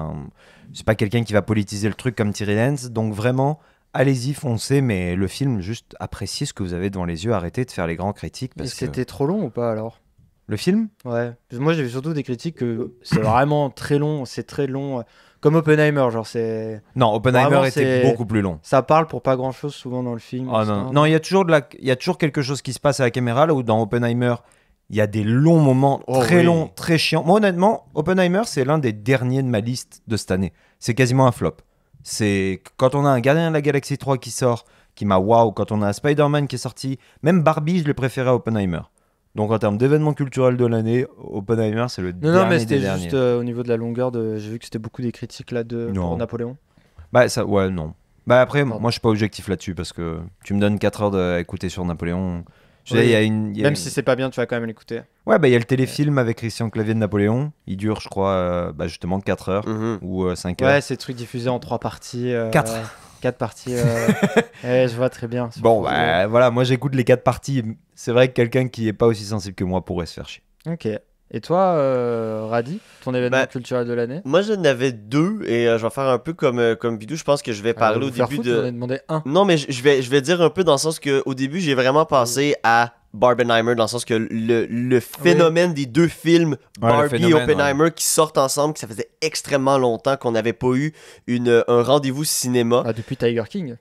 Speaker 3: pas quelqu'un qui va politiser le truc comme Thierry Lenz. Donc vraiment, allez-y, foncez. Mais le film, juste appréciez ce que vous avez devant les yeux. Arrêtez de faire les grands critiques.
Speaker 2: Et c'était trop long ou pas alors?
Speaker 3: Le film?
Speaker 2: Ouais. Moi, j'ai vu surtout des critiques que c'est vraiment très long. C'est très long. Comme Oppenheimer, genre c'est...
Speaker 3: Non, Oppenheimer était beaucoup plus long.
Speaker 2: Ça parle pour pas grand-chose souvent dans le film.
Speaker 3: Oh, non, il y a toujours quelque chose qui se passe à la caméra, là où dans Oppenheimer, il y a des longs moments très longs, très chiants. Moi, honnêtement, Oppenheimer, c'est l'un des derniers de ma liste de cette année. C'est quasiment un flop. C'est quand on a un Gardien de la Galaxie 3 qui sort, qui m'a waouh, quand on a un Spider-Man qui est sorti, même Barbie, je l'ai préféré à Oppenheimer. Donc en termes d'événements culturels de l'année, Oppenheimer, c'est le dernier des derniers. Non, mais c'était juste
Speaker 2: au niveau de la longueur. J'ai vu que c'était beaucoup des critiques là pour Napoléon.
Speaker 3: Non. Après, moi je suis pas objectif là-dessus parce que tu me donnes 4 heures à écouter sur Napoléon.
Speaker 2: Même si c'est pas bien, tu vas quand même l'écouter.
Speaker 3: Ouais, il y a le téléfilm avec Christian Clavier de Napoléon. Il dure, je crois, justement 4 heures ou 5 heures.
Speaker 2: Ouais, c'est des trucs diffusés en 3 parties.
Speaker 3: 4
Speaker 2: 4 parties. Je vois très bien.
Speaker 3: Bon, bah, voilà, moi j'écoute les 4 parties. C'est vrai que quelqu'un qui est pas aussi sensible que moi pourrait se faire chier.
Speaker 2: Ok. Et toi, Radi, ton événement culturel de l'année?
Speaker 1: Moi, j'en avais 2 et je vais faire un peu comme Bidou. Je pense que je vais parler au début de.
Speaker 2: J'en ai demandé un.
Speaker 1: Non, mais je vais dire un peu dans le sens que au début, j'ai vraiment pensé à Barbenheimer, dans le sens que le phénomène des 2 films, Barbie et Oppenheimer, qui sortent ensemble, que ça faisait extrêmement longtemps qu'on n'avait pas eu un rendez-vous cinéma.
Speaker 2: Ah, depuis Tiger King.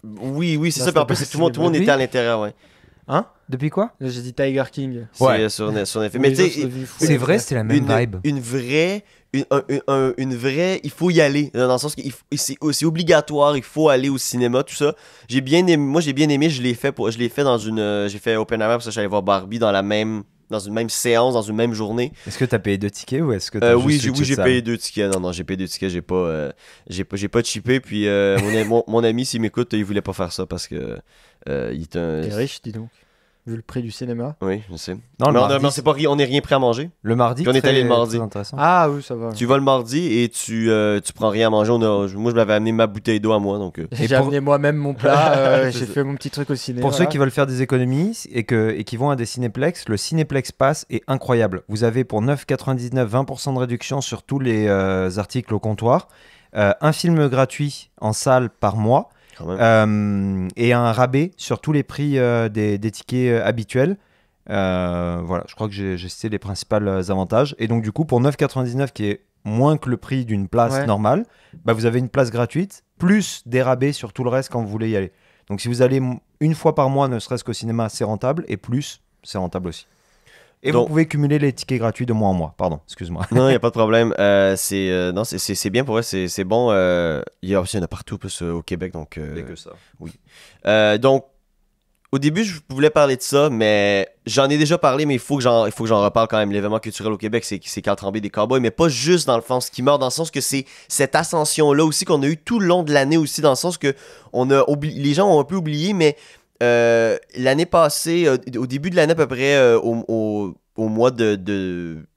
Speaker 1: Oui, c'est ça. Puis en plus, tout le monde était à l'intérieur, ouais.
Speaker 3: Hein? Depuis quoi?
Speaker 2: J'ai dit Tiger King.
Speaker 1: C'est sur Netflix. Mais tu sais,
Speaker 3: c'est vrai, c'était la même vibe.
Speaker 1: Une vraie, il faut y aller. Dans le sens que c'est obligatoire, il faut aller au cinéma, tout ça. J'ai bien aimé, je l'ai fait j'ai fait Oppenheimer parce que j'allais voir Barbie dans une même séance, dans une même journée.
Speaker 3: Est-ce que t'as payé 2 tickets ou est-ce que t'as
Speaker 1: oui, j'ai payé 2 tickets. Non, j'ai payé 2 tickets. J'ai pas cheapé. Puis mon ami, s'il m'écoute, il voulait pas faire ça parce que il est un.
Speaker 2: T'es riche, dis donc. Vu le prix du cinéma.
Speaker 1: Oui, je sais.
Speaker 3: Non,
Speaker 1: mais on n'est rien prêt à manger.
Speaker 3: Le mardi,
Speaker 1: puis on est allé le mardi.
Speaker 2: Ah oui, ça va.
Speaker 1: Tu vas le mardi et tu prends rien à manger. Moi, je m'avais amené ma bouteille d'eau à moi. Donc,
Speaker 2: J'ai amené moi-même mon plat. J'ai fait mon petit truc au cinéma.
Speaker 3: Pour ceux qui veulent faire des économies et qui vont à des cinéplex, le Cinéplex Pass est incroyable. Vous avez pour 9,99 20% de réduction sur tous les articles au comptoir. Un film gratuit en salle par mois. Et un rabais sur tous les prix des tickets habituels. Voilà, je crois que j'ai cité les principaux avantages. Et donc du coup, pour 9,99 qui est moins que le prix d'une place normale, bah, vous avez une place gratuite, plus des rabais sur tout le reste quand vous voulez y aller. Donc si vous allez une fois par mois, ne serait-ce qu'au cinéma, c'est rentable. Et plus, c'est rentable aussi. Et donc, vous pouvez cumuler les tickets gratuits de mois en mois. Pardon, excuse-moi.
Speaker 1: Non, il n'y a pas de problème. C'est bien pour eux, c'est bon. Il y en a partout, plus au Québec. Donc,
Speaker 3: dès que ça.
Speaker 1: Oui. Donc, au début, je voulais parler de ça, mais j'en ai déjà parlé, mais il faut que j'en reparle quand même. L'événement culturel au Québec, c'est Carl Tremblay des Cowboys, mais pas juste dans le fond, ce qui meurt, dans le sens que c'est cette ascension-là aussi qu'on a eu tout le long de l'année aussi, dans le sens que les gens ont un peu oublié, mais l'année passée, au début de l'année à peu près, au mois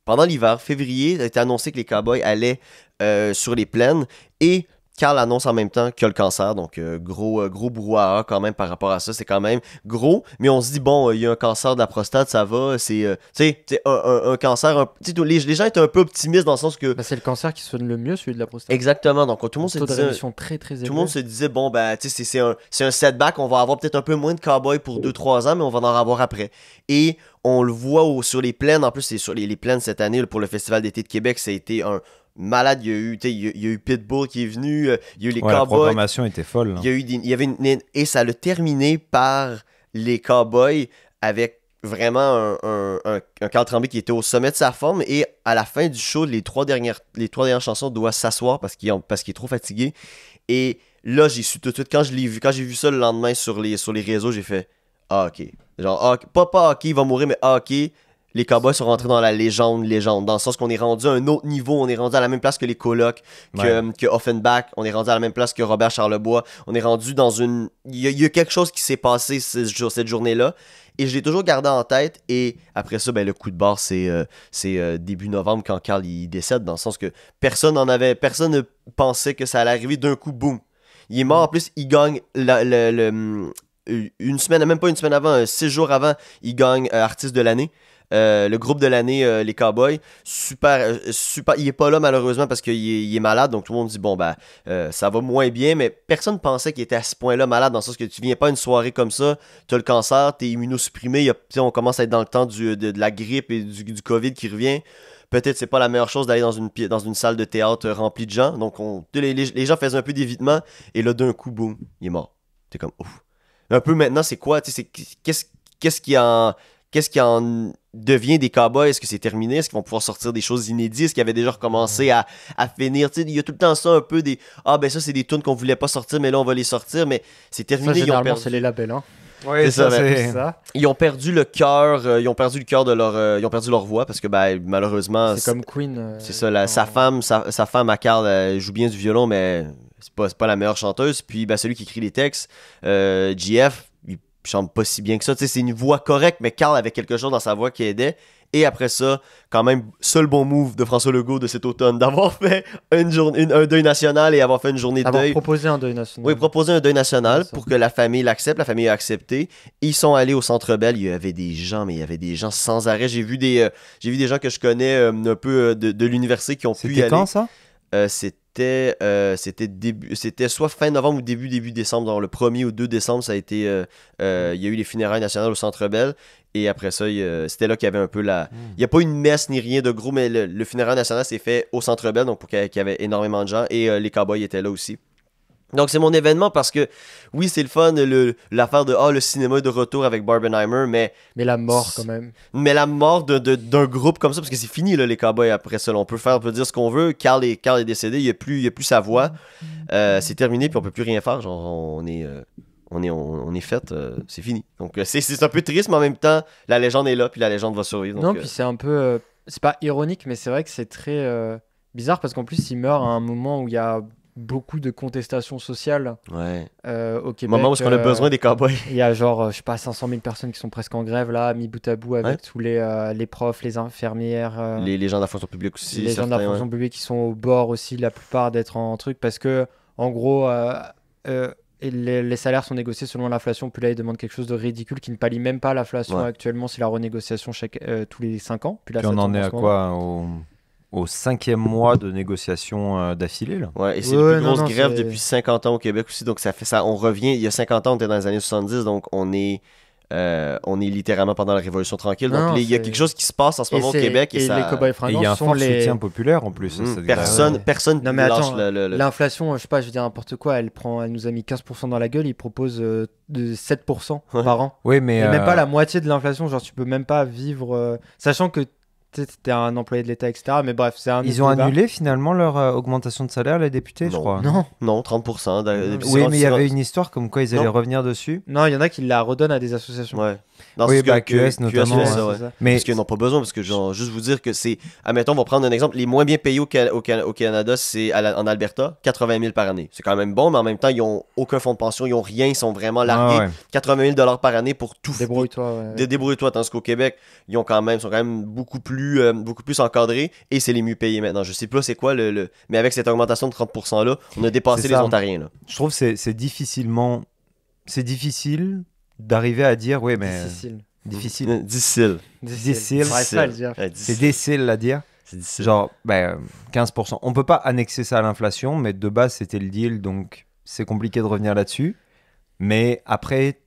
Speaker 1: pendant l'hiver, février, il a été annoncé que les Cowboys allaient sur les plaines et Carl annonce en même temps qu'il a le cancer, donc gros brouhaha quand même par rapport à ça, c'est quand même gros, mais on se dit bon, il y a un cancer de la prostate, ça va, c'est un cancer, les gens étaient un peu optimistes dans le sens que...
Speaker 2: Bah, c'est le cancer qui soigne le mieux, celui de la prostate.
Speaker 1: Exactement, donc tout le monde se disait...
Speaker 2: très, très
Speaker 1: tout le monde se disait, bon, ben, tu sais, c'est un setback, on va avoir peut-être un peu moins de Cowboys pour 2-3 ans, mais on va en avoir après. Et on le voit sur les plaines, en plus, c'est sur les plaines cette année, là, pour le Festival d'été de Québec, ça a été un... malade, il y a eu Pitbull qui est venu, il y a eu les Cowboys. La
Speaker 3: programmation était folle. Là.
Speaker 1: Il y avait et ça l'a terminé par les Cowboys avec vraiment un Carl Tremblay qui était au sommet de sa forme, et à la fin du show, les trois dernières chansons doivent s'asseoir parce qu'il est trop fatigué. Et là, j'ai su tout de suite, quand j'ai vu ça le lendemain sur les réseaux, j'ai fait « Ah, ok. » Genre, pas ok, il va mourir, mais ok. Les Cowboys sont rentrés dans la légende, dans le sens qu'on est rendu à un autre niveau, on est rendu à la même place que les Colocs, que Offenbach, on est rendu à la même place que Robert Charlebois, on est rendu dans une... Il y a quelque chose qui s'est passé cette journée-là, et je l'ai toujours gardé en tête, et après ça, ben, le coup de barre, c'est début novembre quand Carl il décède, dans le sens que personne ne pensait que ça allait arriver d'un coup, boum. Il est mort, en plus, il gagne une semaine, même pas une semaine avant, 6 jours avant, il gagne artiste de l'année. Le groupe de l'année, les Cowboys, super, il est pas là malheureusement parce qu'il est malade, donc tout le monde dit bon ben ça va moins bien, mais personne pensait qu'il était à ce point là malade, dans le sens que tu viens pas à une soirée comme ça, t'as le cancer, t'es immunosupprimé, on commence à être dans le temps de la grippe et du COVID qui revient. Peut-être c'est pas la meilleure chose d'aller dans une salle de théâtre remplie de gens, donc les gens faisaient un peu d'évitement, et là d'un coup boum, il est mort. T'es comme ouf. Un peu maintenant c'est quoi, qu'est-ce qui en devient des Cowboys? Est-ce que c'est terminé? Est-ce qu'ils vont pouvoir sortir des choses inédites? Est-ce qu'ils avaient déjà recommencé à finir? Il y a tout le temps ça un peu des... Ah ben ça c'est des tunes qu'on voulait pas sortir, mais là on va les sortir, mais c'est terminé.
Speaker 2: Ça, généralement c'est les labels, hein?
Speaker 3: Oui, c'est
Speaker 2: ça.
Speaker 1: Ils ont perdu le cœur, ils ont perdu leur voix parce que ben, malheureusement...
Speaker 2: C'est comme Queen.
Speaker 1: C'est ça, sa femme à Carl, elle joue bien du violon, mais c'est pas la meilleure chanteuse. Puis ben, celui qui écrit les textes, JF, chante pas si bien que ça, c'est une voix correcte, mais Carl avait quelque chose dans sa voix qui aidait, Et après ça, quand même, seul bon move de François Legault de cet automne, d'avoir fait un deuil national et avoir fait une journée de deuil.
Speaker 2: Proposé un deuil national.
Speaker 1: Oui, proposer un deuil national pour que la famille l'accepte. La famille a accepté. Ils sont allés au Centre Bell. Il y avait des gens sans arrêt. J'ai vu des gens que je connais un peu de l'université qui ont pu y aller.
Speaker 3: C'était quand ça?
Speaker 1: C'était soit fin novembre ou début décembre. Dans le 1er ou 2 décembre, ça a été. Il y a eu les funérailles nationales au Centre Bell. Et après ça, c'était là qu'il y avait un peu la. Il n'y a pas une messe ni rien de gros, mais le funérail national s'est fait au Centre Bell, donc pour qu'il y avait énormément de gens. Et les Cowboys étaient là aussi. Donc c'est mon événement parce que oui, c'est le fun, l'affaire de le cinéma est de retour avec Barbenheimer, mais
Speaker 2: la mort quand même.
Speaker 1: Mais la mort d'un groupe comme ça, parce que c'est fini là, les Cowboys après ça. On peut dire ce qu'on veut. Carl est décédé, il n'y a plus sa voix. C'est terminé, puis on peut plus rien faire. Genre on est fait, c'est fini. Donc c'est un peu triste, mais en même temps, la légende est là, puis la légende va survivre. Donc,
Speaker 2: puis c'est un peu, c'est pas ironique, mais c'est vrai que c'est très bizarre parce qu'en plus il meurt à un moment où il y a beaucoup de contestations sociales au Québec.
Speaker 1: Moment où on a besoin des Cowboys.
Speaker 2: Il y a genre, je sais pas, 500 000 personnes qui sont presque en grève là, mis bout à bout avec tous les profs, les infirmières.
Speaker 1: Les gens de la fonction publique aussi.
Speaker 2: Les gens de la fonction publique qui sont au bord aussi, la plupart d'être en truc, parce que en gros, les salaires sont négociés selon l'inflation. Puis là, ils demandent quelque chose de ridicule qui ne pallie même pas l'inflation actuellement. C'est la renégociation tous les 5 ans. Puis là,
Speaker 3: on en est à quoi au 5e mois de négociation d'affilée là.
Speaker 1: Ouais, et c'est la plus grosse grève depuis 50 ans au Québec aussi, donc ça fait ça, on revient, il y a 50 ans on était dans les années 70, donc on est littéralement pendant la Révolution tranquille, donc il y a quelque chose qui se passe en ce moment au Québec et
Speaker 2: les Cowboys fringants
Speaker 3: il y a un fort soutien populaire en plus.
Speaker 1: Personne
Speaker 2: non mais attends, l'inflation, je sais pas, je veux dire n'importe quoi, elle nous a mis 15% dans la gueule, il propose de 7% par an.
Speaker 3: Oui, mais
Speaker 2: et même pas la moitié de l'inflation, genre tu peux même pas vivre sachant que t'es un employé de l'État, etc. Mais bref, c'est un
Speaker 3: Ils ont annulé finalement leur augmentation de salaire, les députés, je crois.
Speaker 1: Non, 30%.
Speaker 3: Oui, mais il y avait une histoire comme quoi ils allaient revenir dessus.
Speaker 2: Non, il y en a qui la redonnent à des associations.
Speaker 1: Ouais.
Speaker 3: Non, oui, QS notamment.
Speaker 1: Mais parce qu'ils n'ont pas besoin, parce que genre, juste vous dire que c'est... Admettons, on va prendre un exemple. Les moins bien payés au Canada, c'est en Alberta, 80 000 par année. C'est quand même bon, mais en même temps, ils n'ont aucun fonds de pension, ils n'ont rien, ils sont vraiment largués. 80 000 par année pour tout.
Speaker 2: Débrouille-toi.
Speaker 1: Débrouille-toi, tandis qu'au Québec, ils sont quand même beaucoup plus encadrés et c'est les mieux payés maintenant. Je sais pas c'est quoi mais avec cette augmentation de 30%-là, on a dépassé les Ontariens. Là.
Speaker 3: Je trouve que c'est difficile d'arriver à dire difficile. C'est difficile à dire. Genre 15%. On peut pas annexer ça à l'inflation, mais de base c'était le deal, donc c'est compliqué de revenir là-dessus. Mais après,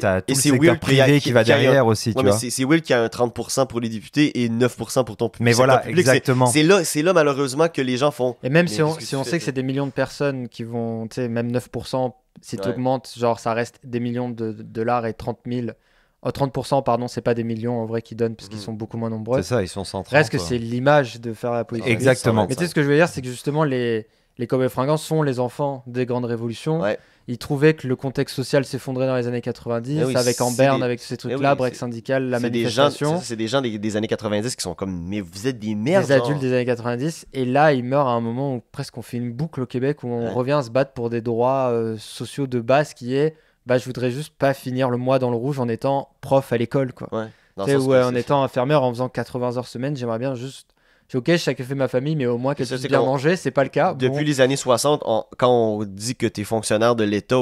Speaker 3: t'as tout le secteur privé qui va derrière aussi.
Speaker 1: C'est Will qui a un 30% pour les députés et 9% pour ton public.
Speaker 3: Mais voilà, public. Exactement.
Speaker 1: C'est là malheureusement que les gens font.
Speaker 2: Et même si on sait que c'est des millions de personnes qui vont, même 9%, si tu augmentes, genre ça reste des millions de dollars et 30%, pardon, c'est pas des millions en vrai qui donnent parce qu'ils sont beaucoup moins nombreux.
Speaker 3: C'est ça, ils sont 130.
Speaker 2: Reste que c'est l'image de faire la politique.
Speaker 3: Exactement.
Speaker 2: Mais tu sais, ce que je veux dire, c'est que justement, les Cowboys fringants sont les enfants des grandes révolutions.
Speaker 1: Ouais.
Speaker 2: Ils trouvaient que le contexte social s'effondrait dans les années 90, avec en berne, avec ces trucs-là, break syndical, la manifestation.
Speaker 1: C'est des gens des années 90 qui sont comme, mais vous êtes des merdes.
Speaker 2: Des adultes des années 90. Et là, ils meurent à un moment où presque on fait une boucle au Québec, où on revient se battre pour des droits sociaux de base qui est, je voudrais juste pas finir le mois dans le rouge en étant prof à l'école, quoi. Ouais. En étant infirmière, en faisant 80 heures semaine, j'aimerais bien juste... Ok, je sacrifie ma famille, mais au moins qu'elle puisse bien manger, c'est pas le cas.
Speaker 1: Depuis les années 60, quand on dit que t'es fonctionnaire de l'État,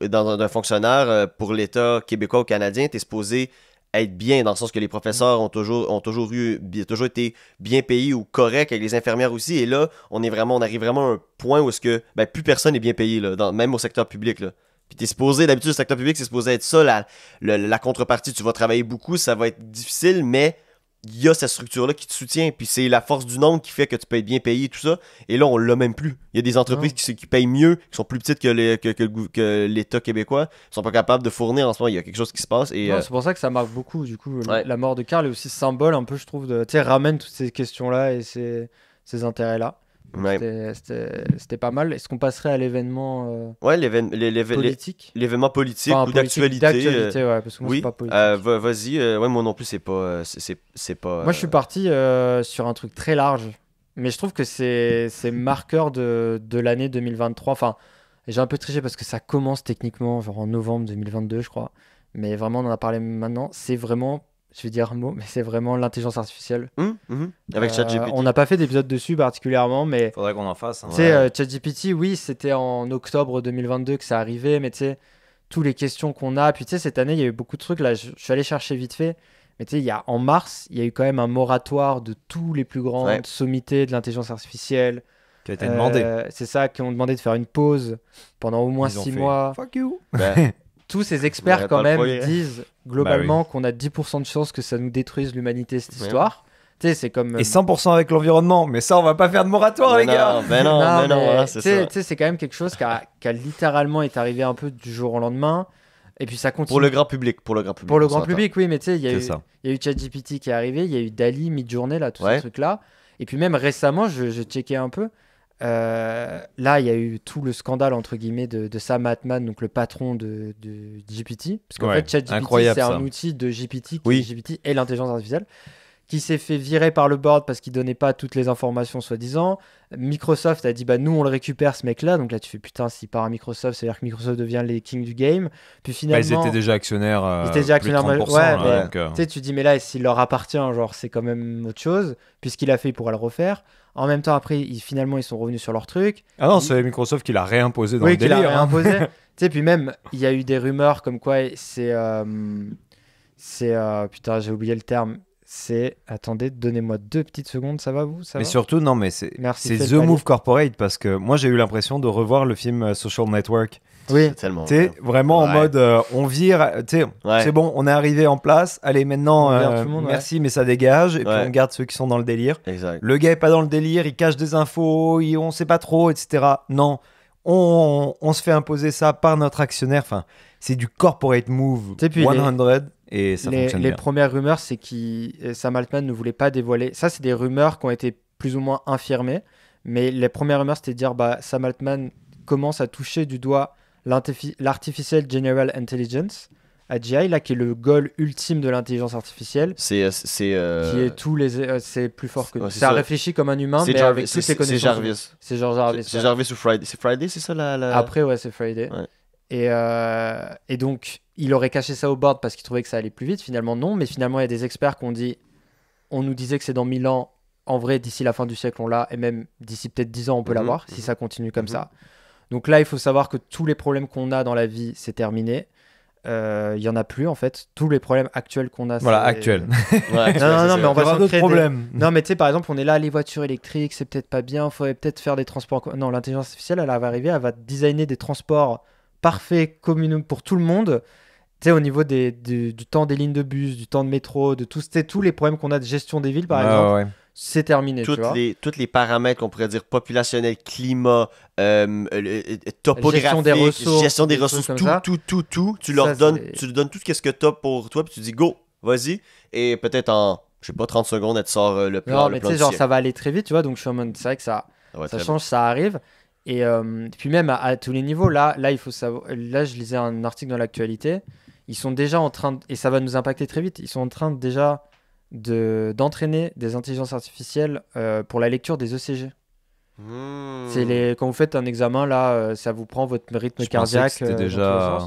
Speaker 1: dans un fonctionnaire pour l'État québécois ou canadien, t'es supposé être bien, dans le sens que les professeurs ont toujours été bien payés ou corrects, avec les infirmières aussi. Et là, on arrive vraiment à un point où plus personne n'est bien payé, là, même au secteur public. Là. Puis t'es supposé, d'habitude, le secteur public, c'est supposé être ça, la contrepartie. Tu vas travailler beaucoup, ça va être difficile, mais il y a cette structure-là qui te soutient, puis c'est la force du nombre qui fait que tu peux être bien payé, tout ça. Et là, on l'a même plus. Il y a des entreprises qui payent mieux, qui sont plus petites que l'État québécois, qui sont pas capables de fournir en ce moment. Il y a quelque chose qui se passe. Et
Speaker 2: c'est pour ça que ça marque beaucoup, du coup. La mort de Carl est aussi symbole, un peu, je trouve, ramène toutes ces questions-là et ces intérêts-là. C'était pas mal. Est-ce qu'on passerait à l'événement politique,
Speaker 1: l'événement politique ou d'actualité
Speaker 2: parce que moi, c'est pas politique.
Speaker 1: Vas-y. Moi non plus, c'est pas.
Speaker 2: Moi, je suis parti sur un truc très large, mais je trouve que c'est marqueur de l'année 2023. Enfin, j'ai un peu triché parce que ça commence techniquement genre en novembre 2022, je crois. Mais vraiment, on en a parlé maintenant. C'est vraiment je vais dire un mot, mais c'est vraiment l'intelligence artificielle.
Speaker 1: Avec ChatGPT.
Speaker 2: On n'a pas fait d'épisode dessus particulièrement, mais
Speaker 3: Faudrait qu'on en fasse. Hein.
Speaker 2: Tu sais, ChatGPT, oui, c'était en octobre 2022 que ça arrivait, mais tu sais, toutes les questions qu'on a. Puis tu sais, cette année, il y a eu beaucoup de trucs. Là, je suis allé chercher vite fait. Mais tu sais, en mars, il y a eu quand même un moratoire de tous les plus grandes sommités de l'intelligence artificielle.
Speaker 3: Qui a été demandé.
Speaker 2: C'est ça, qui ont demandé de faire une pause pendant au moins 6 mois.
Speaker 3: Fuck you.
Speaker 2: Tous ces experts, quand même, disent globalement qu'on a 10% de chances que ça nous détruise l'humanité, cette histoire. Tu sais, c'est comme.
Speaker 3: Et 100% avec l'environnement. Mais ça, on va pas faire de moratoire, les gars.
Speaker 1: Non, c'est ça.
Speaker 2: Tu sais, c'est quand même quelque chose qui a littéralement est arrivé un peu du jour au lendemain. Et puis ça continue.
Speaker 1: Pour le grand public. Pour le grand public,
Speaker 2: oui, mais tu sais, il y a eu ChatGPT qui est arrivé, il y a eu DALL-E, Midjourney, là, tous ces trucs-là. Et puis même récemment, je checkais un peu. Là, il y a eu tout le scandale, entre guillemets, de Sam Altman, donc le patron de GPT. Parce qu'en fait, ChatGPT, c'est un outil de GPT, GPT et l'intelligence artificielle, qui s'est fait virer par le board parce qu'il donnait pas toutes les informations soi-disant. Microsoft a dit nous on le récupère ce mec-là, donc là tu fais putain, s'il part à Microsoft, c'est-à-dire que Microsoft devient les kings du game. Puis finalement
Speaker 3: ils étaient déjà actionnaires.
Speaker 2: Ils étaient déjà actionnaires.
Speaker 3: Donc,
Speaker 2: tu sais, tu dis mais là s'il leur appartient, genre c'est quand même autre chose. Puisqu'il a fait, il pourra le refaire. En même temps après finalement ils sont revenus sur leur truc.
Speaker 3: Ah non, c'est Microsoft qui l'a réimposé dans le délire.
Speaker 2: Oui, qui l'a réimposé. Tu sais, puis même il y a eu des rumeurs comme quoi putain, j'ai oublié le terme. Attendez, donnez-moi 2 petites secondes, ça va vous ça
Speaker 3: Mais
Speaker 2: va
Speaker 3: surtout, non, mais c'est The Move Corporate, parce que moi j'ai eu l'impression de revoir le film Social Network.
Speaker 2: Oui,
Speaker 1: tellement.
Speaker 3: Tu sais, vraiment en mode on vire, tu sais, c'est bon, on est arrivé en place, allez maintenant, merci, mais ça dégage, et puis on garde ceux qui sont dans le délire.
Speaker 1: Exact.
Speaker 3: Le gars est pas dans le délire, il cache des infos, on sait pas trop, etc. Non, on se fait imposer ça par notre actionnaire, enfin, c'est du corporate move 100. Et ça fonctionne bien.
Speaker 2: Les premières rumeurs, c'est que Sam Altman ne voulait pas dévoiler. Ça, c'est des rumeurs qui ont été plus ou moins infirmées. Mais les premières rumeurs, c'était de dire Sam Altman commence à toucher du doigt l'Artificial General Intelligence, AGI, là, qui est le goal ultime de l'intelligence artificielle.
Speaker 1: Qui est
Speaker 2: c'est plus fort que nous.
Speaker 1: C'est
Speaker 2: ça réfléchit comme un humain, mais avec toutes les connaissances.
Speaker 1: C'est Jarvis.
Speaker 2: C'est genre Jarvis.
Speaker 1: C'est Jarvis ou Friday. C'est Friday, c'est ça la...
Speaker 2: Après, c'est Friday.
Speaker 1: Ouais.
Speaker 2: Et donc, il aurait caché ça au board parce qu'il trouvait que ça allait plus vite. Finalement, non. Mais finalement, il y a des experts qui ont dit on nous disait que c'est dans 1000 ans. En vrai, d'ici la fin du siècle, on l'a. Et même d'ici peut-être 10 ans, on peut l'avoir si ça continue comme ça. Donc là, il faut savoir que tous les problèmes qu'on a dans la vie, c'est terminé. Il y en a plus, en fait. Tous les problèmes actuels qu'on a,
Speaker 3: voilà, actuels.
Speaker 2: non, mais on va
Speaker 3: avoir d'autres problèmes.
Speaker 2: Non, mais tu sais, par exemple, on est là, les voitures électriques, c'est peut-être pas bien. Il faudrait peut-être faire des transports. Non, l'intelligence artificielle, elle va arriver. Elle va designer des transports parfait, commun pour tout le monde, tu sais, au niveau du temps des lignes de bus, du temps de métro, de tous les problèmes qu'on a de gestion des villes, par exemple, c'est terminé.
Speaker 1: Toutes les paramètres qu'on pourrait dire populationnel, climat, topographique, gestion des ressources, tout, tu leur donnes tout ce que tu as pour toi, puis tu dis go, vas-y, et peut-être en, je sais pas, 30 secondes, elle te sort le plan.
Speaker 2: Non, mais tu sais, genre, ça va aller très vite, tu vois, donc je suis en mode, c'est vrai que ça change, ça arrive. Et puis même à tous les niveaux, là, il faut savoir. Là, je lisais un article dans l'actualité. Ils sont déjà en train et ça va nous impacter très vite. Ils sont en train déjà d'entraîner des intelligences artificielles pour la lecture des ECG. Quand vous faites un examen là, ça vous prend votre rythme cardiaque.
Speaker 3: C'était déjà.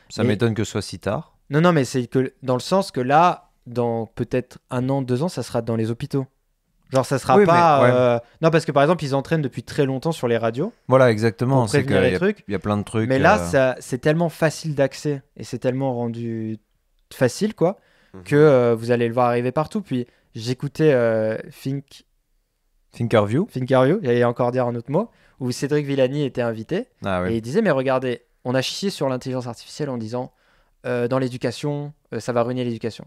Speaker 3: Ça m'étonne que ce soit si tard.
Speaker 2: Non, mais c'est que dans le sens que là, dans peut-être 1 an, 2 ans, ça sera dans les hôpitaux. Genre, ça sera pas. Non, parce que par exemple, ils entraînent depuis très longtemps sur les radios.
Speaker 3: Voilà, exactement.
Speaker 2: C'est qu'il
Speaker 3: y a plein de trucs.
Speaker 2: Mais là, c'est tellement facile d'accès et c'est tellement rendu facile, quoi, que vous allez le voir arriver partout. Puis j'écoutais
Speaker 3: Thinkerview,
Speaker 2: j'allais encore dire un autre mot, où Cédric Villani était invité. Et il disait, mais regardez, on a chié sur l'intelligence artificielle en disant, dans l'éducation, ça va ruiner l'éducation.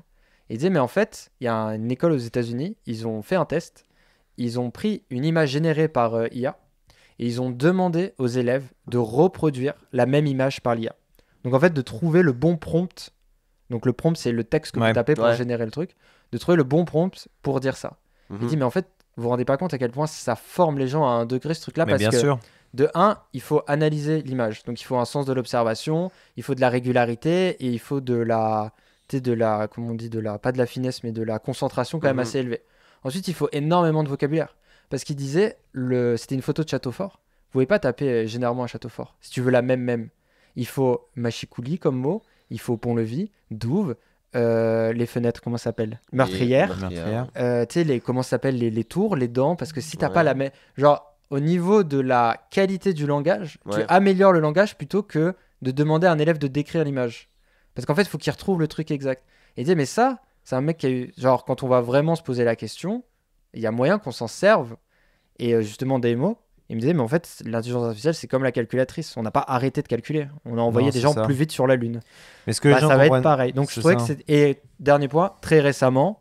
Speaker 2: Il disait, mais en fait, il y a une école aux États-Unis, ils ont fait un test, ils ont pris une image générée par IA et ils ont demandé aux élèves de reproduire la même image par l'IA. Donc en fait, de trouver le bon prompt. Donc le prompt, c'est le texte que vous tapez pour générer le truc. De trouver le bon prompt pour dire ça. Il dit, mais en fait, vous vous rendez pas compte à quel point ça forme les gens à un degré, ce truc-là, parce que de 1, il faut analyser l'image. Donc il faut un sens de l'observation, il faut de la régularité et il faut comment on dit, pas de la finesse, mais de la concentration quand même assez élevée. Ensuite, il faut énormément de vocabulaire. Parce qu'il disait, c'était une photo de château fort. Vous pouvez pas taper généralement un château fort. Si tu veux la même. Il faut machicoulis comme mot, il faut pont-levis, douve, les fenêtres, comment ça s'appelle? Meurtrières. Tu sais, comment ça s'appelle les tours, les dents, parce que si t'as pas la même... Genre, au niveau de la qualité du langage, tu améliores le langage plutôt que de demander à un élève de décrire l'image. Parce qu'en fait, il faut qu'il retrouve le truc exact. Et il dit, mais ça, c'est un mec qui a eu... Genre, quand on va vraiment se poser la question, il y a moyen qu'on s'en serve. Et justement, Daemo, il me disait, mais en fait, l'intelligence artificielle, c'est comme la calculatrice. On n'a pas arrêté de calculer. On a envoyé des gens plus vite sur la Lune.
Speaker 3: Mais ce que les gens
Speaker 2: ça va être pareil. Donc, je trouvais que c'est... Et dernier point, très récemment,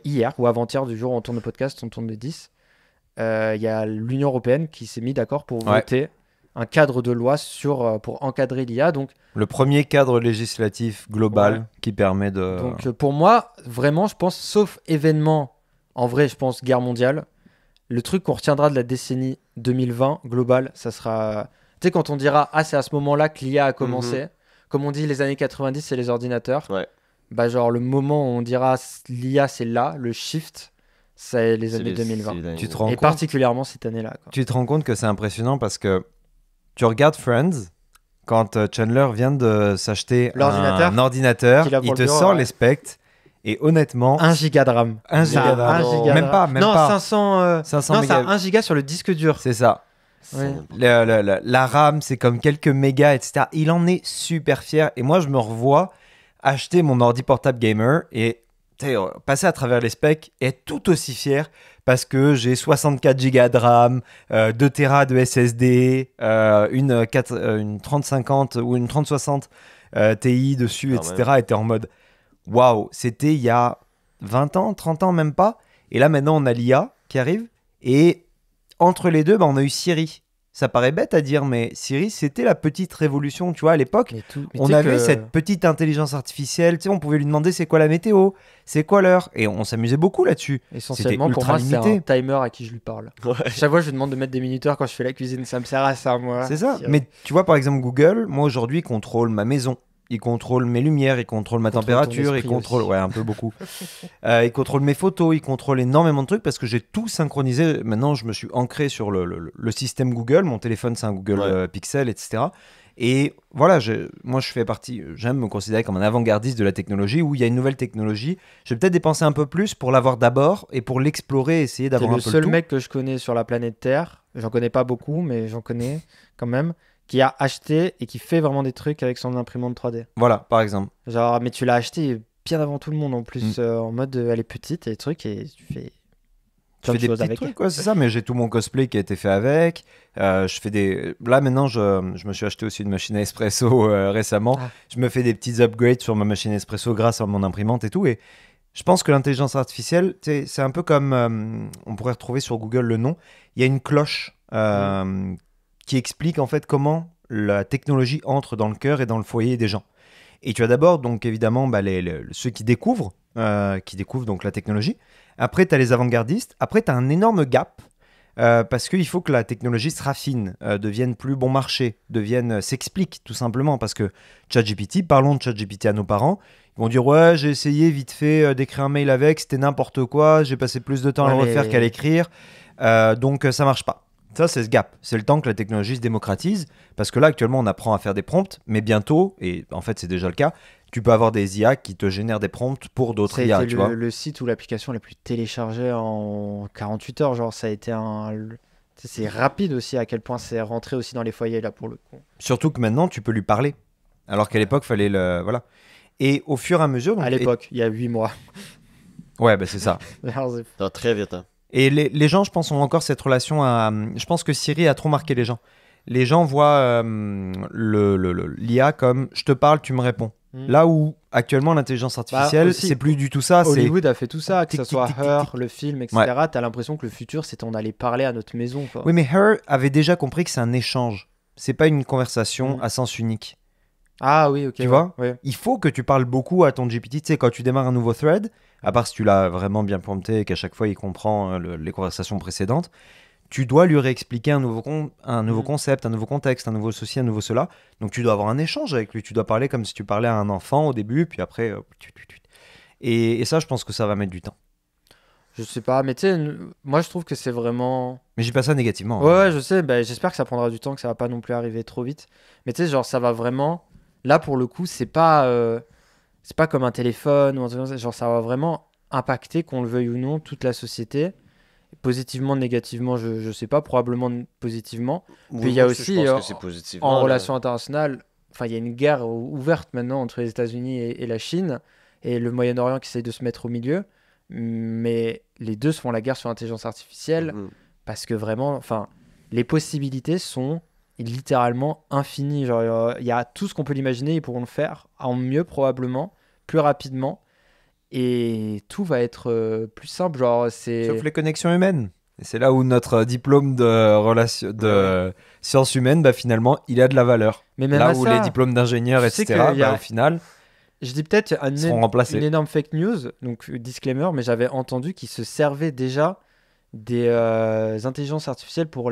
Speaker 2: hier ou avant-hier, du jour où on tourne le podcast, on tourne le 10, il y a l'Union européenne qui s'est mis d'accord pour voter un cadre de loi pour encadrer l'IA. Donc,
Speaker 3: le premier cadre législatif global qui permet de...
Speaker 2: Donc pour moi, vraiment, je pense, sauf événement, en vrai, je pense guerre mondiale, le truc qu'on retiendra de la décennie 2020 globale, ça sera... Tu sais, quand on dira, ah, c'est à ce moment-là que l'IA a commencé, comme on dit les années 90, c'est les ordinateurs, bah genre le moment où on dira l'IA, c'est là, le shift, c'est les années 2020.
Speaker 3: Tu te rends
Speaker 2: compte, particulièrement cette année-là. Quoi.
Speaker 3: Tu te rends compte que c'est impressionnant parce que tu regardes Friends, quand Chandler vient de s'acheter un ordinateur, il te sort les specs et honnêtement...
Speaker 2: 1 giga de RAM.
Speaker 3: 1 giga de RAM. Même pas.
Speaker 2: Non, 500
Speaker 3: non,
Speaker 2: mégas. C'est 1 giga sur le disque dur.
Speaker 3: C'est ça. Ouais. La RAM, c'est comme quelques mégas, etc. Il en est super fier. Et moi, je me revois acheter mon ordi portable gamer et passer à travers les specs et être tout aussi fier parce que j'ai 64 Go de RAM, 2 Tera de SSD, une 3050 ou une 3060 Ti dessus, etc. Et t'es en mode waouh, c'était il y a 20 ans, 30 ans, même pas. Et là, maintenant, on a l'IA qui arrive. Et entre les deux, on a eu Siri. Ça paraît bête à dire, mais Siri, c'était la petite révolution, tu vois, à l'époque. On avait cette petite intelligence artificielle, tu sais, on pouvait lui demander c'est quoi la météo, c'est quoi l'heure, et on s'amusait beaucoup là-dessus.
Speaker 2: Essentiellement, pour moi, c'est un timer à qui je lui parle. Chaque fois, je lui demande de mettre des minuteurs quand je fais la cuisine, ça me sert à ça, moi.
Speaker 3: C'est ça, mais tu vois, par exemple, Google, moi, aujourd'hui, contrôle ma maison. Il contrôle mes lumières, il contrôle ma température, il contrôle... Ouais, un peu beaucoup. Il contrôle mes photos, il contrôle énormément de trucs parce que j'ai tout synchronisé. Maintenant, je me suis ancré sur le système Google. Mon téléphone, c'est un Google Pixel, etc. Et voilà, moi, je fais partie... J'aime me considérer comme un avant-gardiste de la technologie où il y a une nouvelle technologie. Je vais peut-être dépenser un peu plus pour l'avoir d'abord et pour l'explorer, essayer d'avoir un peu le tout.
Speaker 2: C'est le seul mec que je connais sur la planète Terre. J'en connais pas beaucoup, mais j'en connais quand même. Qui a acheté et qui fait vraiment des trucs avec son imprimante 3D.
Speaker 3: Voilà, par exemple.
Speaker 2: Genre, mais tu l'as acheté bien avant tout le monde en plus, en mode elle est petite et des trucs et tu fais
Speaker 3: des petits trucs, c'est ça, mais j'ai tout mon cosplay qui a été fait avec. Je fais des... Là, maintenant, je me suis acheté aussi une machine à espresso récemment. Je me fais des petits upgrades sur ma machine à espresso grâce à mon imprimante et tout. Et je pense que l'intelligence artificielle, c'est un peu comme... on pourrait retrouver sur Google le nom. Il y a une cloche qui explique en fait comment la technologie entre dans le cœur et dans le foyer des gens. Et tu as d'abord, donc évidemment, ceux qui découvrent donc la technologie. Après, tu as les avant-gardistes. Après, tu as un énorme gap parce qu'il faut que la technologie se raffine, devienne plus bon marché, s'explique tout simplement. Parce que ChatGPT, parlons de ChatGPT à nos parents, ils vont dire « Ouais, j'ai essayé vite fait d'écrire un mail avec, c'était n'importe quoi, j'ai passé plus de temps à le refaire qu'à l'écrire, donc ça marche pas. » Ça, c'est ce gap. C'est le temps que la technologie se démocratise. Parce que là, actuellement, on apprend à faire des prompts. Mais bientôt, et en fait, c'est déjà le cas, tu peux avoir des IA qui te génèrent des prompts pour d'autres IA.
Speaker 2: Tu vois. Le site ou l'application la plus téléchargée en 48 heures. Genre, ça a été c'est rapide aussi à quel point c'est rentré aussi dans les foyers, là, pour le coup.
Speaker 3: Surtout que maintenant, tu peux lui parler. Alors qu'à l'époque, fallait le... Voilà. Et au fur et à mesure...
Speaker 2: À l'époque, il y a 8 mois.
Speaker 3: Ouais, c'est ça.
Speaker 1: Ça va très vite, hein.
Speaker 3: Et les gens, je pense, ont encore cette relation à... Je pense que Siri a trop marqué les gens. Les gens voient l'IA comme « je te parle, tu me réponds ». Là où, actuellement, l'intelligence artificielle, c'est plus du tout ça.
Speaker 2: Hollywood a fait tout ça, que ce soit Her, le film, etc. T'as l'impression que le futur, c'est on allait parler à notre maison. Quoi.
Speaker 3: Oui, mais Her avait déjà compris que c'est un échange. C'est pas une conversation à sens unique.
Speaker 2: Ah oui, ok.
Speaker 3: Tu vois, il faut que tu parles beaucoup à ton GPT. Tu sais, quand tu démarres un nouveau thread, à part si tu l'as vraiment bien prompté et qu'à chaque fois il comprend les conversations précédentes, tu dois lui réexpliquer un nouveau concept, un nouveau contexte, un nouveau ceci, un nouveau cela. Donc tu dois avoir un échange avec lui. Tu dois parler comme si tu parlais à un enfant au début, puis après... Et ça, je pense que ça va mettre du temps.
Speaker 2: Je sais pas, mais tu sais, moi je trouve que c'est vraiment...
Speaker 3: Mais je dis pas ça négativement.
Speaker 2: Ouais, je sais, j'espère que ça prendra du temps, que ça va pas non plus arriver trop vite. Mais tu sais, genre ça va vraiment... Là, pour le coup, c'est pas... c'est pas comme un téléphone ou un truc comme ça. Genre, ça va vraiment impacter, qu'on le veuille ou non, toute la société. Positivement, négativement, je sais pas, probablement positivement. Puis il y a aussi,
Speaker 1: je pense que c'est positivement,
Speaker 2: en
Speaker 1: là.
Speaker 2: relations internationales, enfin, il y a une guerre ouverte maintenant entre les États-Unis et la Chine, et le Moyen-Orient qui essaye de se mettre au milieu. Mais les deux se font la guerre sur l'intelligence artificielle, parce que vraiment, enfin, les possibilités sont littéralement infinies. Genre, il y a tout ce qu'on peut l'imaginer, ils pourront le faire en mieux probablement, plus rapidement. Et tout va être plus simple, genre c'est...
Speaker 3: Sauf les connexions humaines. Et c'est là où notre diplôme de sciences humaines, bah, finalement, il a de la valeur.
Speaker 2: Mais même
Speaker 3: là
Speaker 2: à
Speaker 3: où
Speaker 2: ça,
Speaker 3: les diplômes d'ingénieurs,
Speaker 2: tu sais
Speaker 3: etc.,
Speaker 2: qu'il y a-
Speaker 3: au final,
Speaker 2: Je dis peut-être
Speaker 3: seront remplacés.
Speaker 2: une énorme fake news, donc disclaimer, mais j'avais entendu qu'ils se servaient déjà des intelligences artificielles pour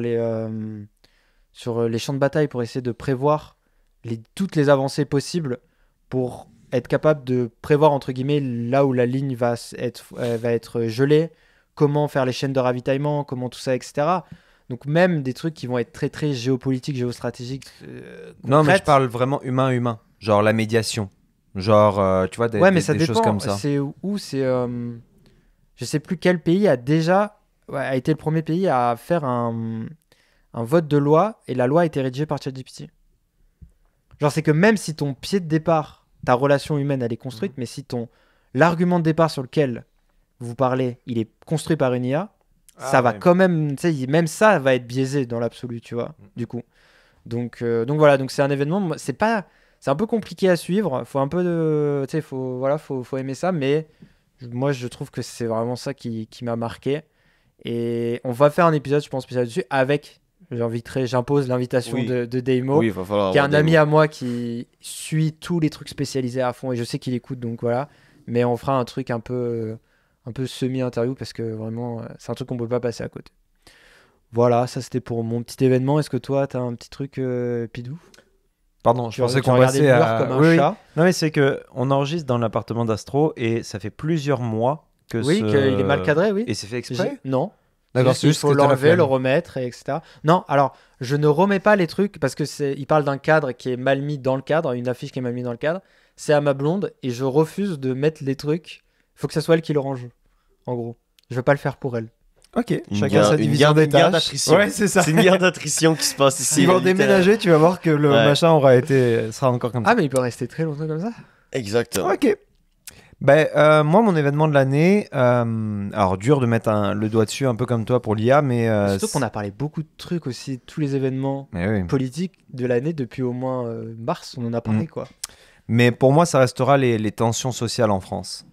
Speaker 2: sur les champs de bataille pour essayer de prévoir toutes les avancées possibles pour être capable de prévoir, entre guillemets, là où la ligne va être gelée, comment faire les chaînes de ravitaillement, comment tout ça, etc. Donc même des trucs qui vont être très très géopolitiques, géostratégiques.
Speaker 3: Non, mais je
Speaker 2: concrètes.
Speaker 3: parle vraiment humain-humain. Genre la médiation. Genre, tu vois,
Speaker 2: Ouais, mais ça
Speaker 3: des
Speaker 2: dépend.
Speaker 3: choses comme ça.
Speaker 2: C'est où c'est. Je sais plus quel pays a été le premier pays à faire un vote de loi et la loi a été rédigée par ChatGPT. Genre, c'est que même si ton pied de départ, ta relation humaine, elle est construite, mais si l'argument de départ sur lequel vous parlez, il est construit par une IA, ça va quand même, tu sais, même ça va être biaisé dans l'absolu, tu vois, du coup. Donc voilà, donc c'est un événement, c'est un peu compliqué à suivre, faut un peu de, tu sais, faut aimer ça, mais moi je trouve que c'est vraiment ça qui m'a marqué. Et on va faire un épisode, je pense, spécial dessus j'impose l'invitation
Speaker 1: Oui.
Speaker 2: de Deimo,
Speaker 1: Oui, il va falloir
Speaker 2: qui est
Speaker 1: avoir
Speaker 2: un ami
Speaker 1: des mots.
Speaker 2: à moi qui suit tous les trucs spécialisés à fond et je sais qu'il écoute, donc voilà. Mais on fera un truc un peu semi-interview parce que vraiment, c'est un truc qu'on peut pas passer à côté. Voilà, ça c'était pour mon petit événement. Est-ce que toi, t'as un petit truc, Pidou?
Speaker 3: Pardon, je pensais
Speaker 2: Tu
Speaker 3: qu'on
Speaker 2: regardais
Speaker 3: passait
Speaker 2: le mur
Speaker 3: à...
Speaker 2: comme un
Speaker 3: Oui, oui.
Speaker 2: chat.
Speaker 3: Non, mais c'est que on enregistre dans l'appartement d'Astro et ça fait plusieurs mois que
Speaker 2: Oui, qu'il est mal cadré, oui.
Speaker 3: Et c'est fait exprès.
Speaker 2: Non.
Speaker 3: D'accord,
Speaker 2: Il faut l'enlever, le remettre, etc. Non, alors, je ne remets pas les trucs parce que il parle d'un cadre qui est mal mis dans le cadre, une affiche qui est mal mise dans le cadre. C'est à ma blonde et je refuse de mettre les trucs. Il faut que ça soit elle qui le range, en gros. Je veux pas le faire pour elle.
Speaker 3: Ok,
Speaker 1: Une
Speaker 3: chacun
Speaker 1: guerre-
Speaker 3: sa
Speaker 1: une
Speaker 3: division
Speaker 1: guerre-
Speaker 3: des
Speaker 1: une guerre
Speaker 3: tâches.
Speaker 1: d'attrition.
Speaker 3: Ouais, c'est ça.
Speaker 1: C'est une guerre d'attrition qui se passe ici.
Speaker 3: S'ils vont
Speaker 1: littéralement.
Speaker 3: déménager, tu vas voir que le
Speaker 1: Ouais.
Speaker 3: machin sera encore comme ça.
Speaker 2: Ah, mais il peut rester très longtemps comme ça.
Speaker 1: Exactement.
Speaker 3: Ok. Ben, moi, mon événement de l'année, alors dur de mettre le doigt dessus, un peu comme toi pour l'IA, mais...
Speaker 2: Surtout qu'on a parlé beaucoup de trucs aussi, tous les événements
Speaker 3: Mais oui.
Speaker 2: politiques de l'année depuis au moins mars, on en a parlé, quoi.
Speaker 3: Mais pour moi, ça restera les tensions sociales en France.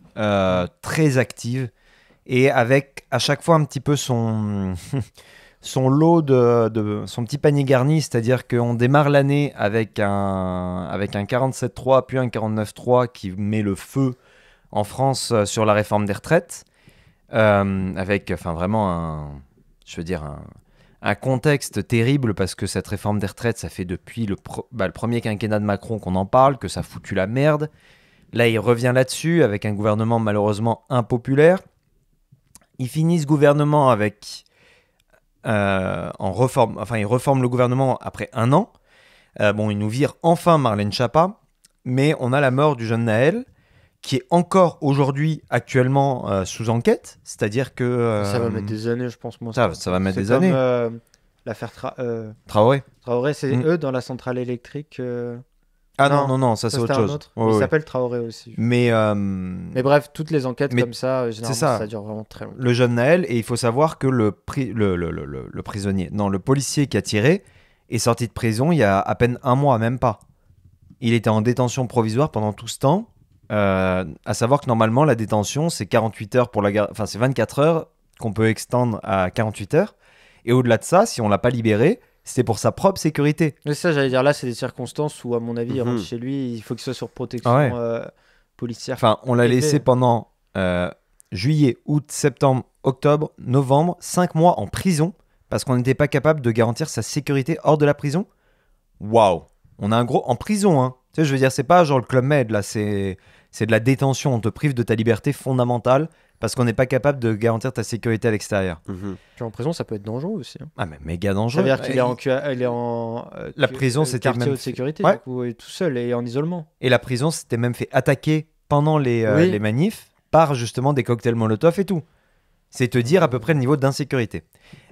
Speaker 3: Très actives et avec à chaque fois un petit peu son lot son petit panier garni, c'est-à-dire qu'on démarre l'année avec un 47.3 puis un 49.3 qui met le feu en France sur la réforme des retraites, avec enfin vraiment un contexte terrible parce que cette réforme des retraites, ça fait depuis le premier quinquennat de Macron qu'on en parle, que ça a foutu la merde. Là, il revient là-dessus avec un gouvernement malheureusement impopulaire. Il finit ce gouvernement avec il reforme le gouvernement après un an. Il nous vire enfin Marlène Schiappa, mais on a la mort du jeune Naël, qui est encore aujourd'hui actuellement sous enquête, c'est-à-dire que...
Speaker 2: Ça va mettre des années, je pense. Moi,
Speaker 3: ça va mettre
Speaker 2: c'est
Speaker 3: des
Speaker 2: comme,
Speaker 3: années.
Speaker 2: L'affaire
Speaker 3: Traoré.
Speaker 2: Traoré, c'est eux dans la centrale électrique.
Speaker 3: Ah
Speaker 2: non,
Speaker 3: non, ça c'est
Speaker 2: c'était
Speaker 3: autre
Speaker 2: un
Speaker 3: chose.
Speaker 2: autre.
Speaker 3: Ouais,
Speaker 2: Il
Speaker 3: ouais.
Speaker 2: s'appelle Traoré aussi.
Speaker 3: Mais
Speaker 2: bref, toutes les enquêtes
Speaker 3: mais
Speaker 2: comme ça, généralement,
Speaker 3: ça.
Speaker 2: ça dure vraiment très longtemps.
Speaker 3: le jeune Naël, et il faut savoir que le prisonnier, non, le policier qui a tiré est sorti de prison il y a à peine un mois, même pas. Il était en détention provisoire pendant tout ce temps. À savoir que normalement, la détention, c'est 48 heures pour la garde, enfin, c'est 24 heures qu'on peut extendre à 48 heures. Et au-delà de ça, si on l'a pas libéré, c'est pour sa propre sécurité.
Speaker 2: Mais ça, j'allais dire, là, c'est des circonstances où, à mon avis, il rentre chez lui, il faut qu'il soit sur protection policière.
Speaker 3: Enfin, on l'a
Speaker 2: Épais.
Speaker 3: laissé pendant juillet, août, septembre, octobre, novembre, 5 mois en prison parce qu'on n'était pas capable de garantir sa sécurité hors de la prison. Waouh! On a un gros... En prison, hein. Tu sais, je veux dire, c'est pas genre le Club Med, là, c'est de la détention. On te prive de ta liberté fondamentale parce qu'on n'est pas capable de garantir ta sécurité à l'extérieur.
Speaker 2: Puis en prison, ça peut être dangereux aussi. Hein.
Speaker 3: Ah, mais méga
Speaker 2: Ça
Speaker 3: dangereux.
Speaker 2: veut dire qu'il est en
Speaker 3: La prison, c'était
Speaker 2: quartier
Speaker 3: même
Speaker 2: haute sécurité,
Speaker 3: Ouais.
Speaker 2: du coup, et tout seul et en isolement.
Speaker 3: Et la prison s'était même fait attaquer pendant les manifs par justement des cocktails Molotov et tout. C'est te dire à peu près le niveau d'insécurité.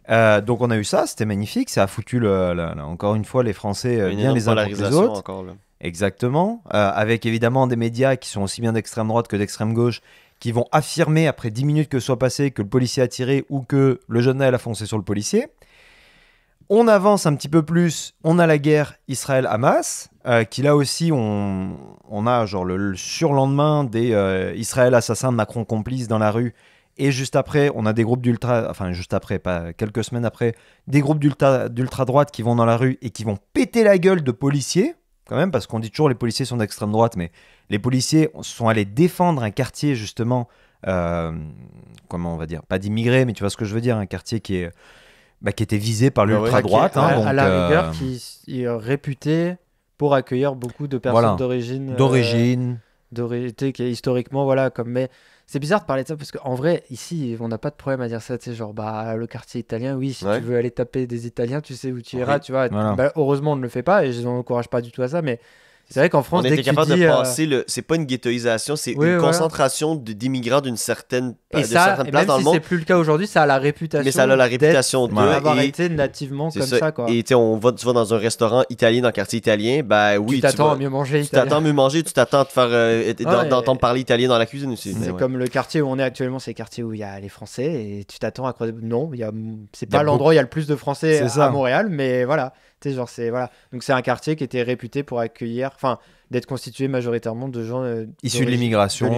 Speaker 3: Donc on a eu ça, c'était magnifique, ça a foutu encore une fois les Français bien les uns contre les autres.
Speaker 1: Encore, là.
Speaker 3: Exactement, avec évidemment des médias qui sont aussi bien d'extrême droite que d'extrême gauche, qui vont affirmer après 10 minutes que soit passé que le policier a tiré ou que le jeune Naël a foncé sur le policier. On avance un petit peu plus, on a la guerre Israël-Hamas, qui là aussi on a genre le surlendemain des Israël assassins de Macron complices dans la rue. Et juste après, on a des groupes d'ultra... Enfin, juste après, pas quelques semaines après, des groupes d'ultra-droite qui vont dans la rue et qui vont péter la gueule de policiers, quand même, parce qu'on dit toujours les policiers sont d'extrême droite, mais les policiers sont allés défendre un quartier, justement, comment on va dire, pas d'immigrés, mais tu vois ce que je veux dire, un quartier qui était visé par l'ultra-droite.
Speaker 2: À la rigueur, qui est réputé pour accueillir beaucoup de personnes d'origine, qui est historiquement, voilà, comme... Mais c'est bizarre de parler de ça parce qu'en vrai, ici, on n'a pas de problème à dire ça. Tu sais, genre, le quartier italien, oui, si tu veux aller taper des Italiens, tu sais où tu iras, tu vois. Voilà. Heureusement, on ne le fait pas et je n'encourage pas du tout à ça, mais c'est vrai qu'en France,
Speaker 1: on
Speaker 2: dès
Speaker 1: était
Speaker 2: que
Speaker 1: capable
Speaker 2: tu dis,
Speaker 1: de passer c'est pas une ghettoisation, c'est une concentration d'immigrants d'une certaine place dans le monde.
Speaker 2: Même si c'est plus le cas aujourd'hui, ça a la réputation.
Speaker 1: Mais ça a la réputation
Speaker 2: d'avoir été nativement comme ça, quoi.
Speaker 1: Et tu vas dans un restaurant italien dans le quartier italien, oui,
Speaker 2: tu t'attends à mieux manger italien.
Speaker 1: Tu t'attends à mieux manger, tu t'attends à te faire d'entendre parler italien dans la cuisine aussi.
Speaker 2: C'est comme le quartier où on est actuellement, c'est le quartier où il y a les Français et tu t'attends à croiser. Non, c'est pas l'endroit où il y a le plus de Français à Montréal, mais voilà. Donc c'est un quartier qui était réputé pour accueillir, d'être constitué majoritairement de gens
Speaker 3: issus de l'immigration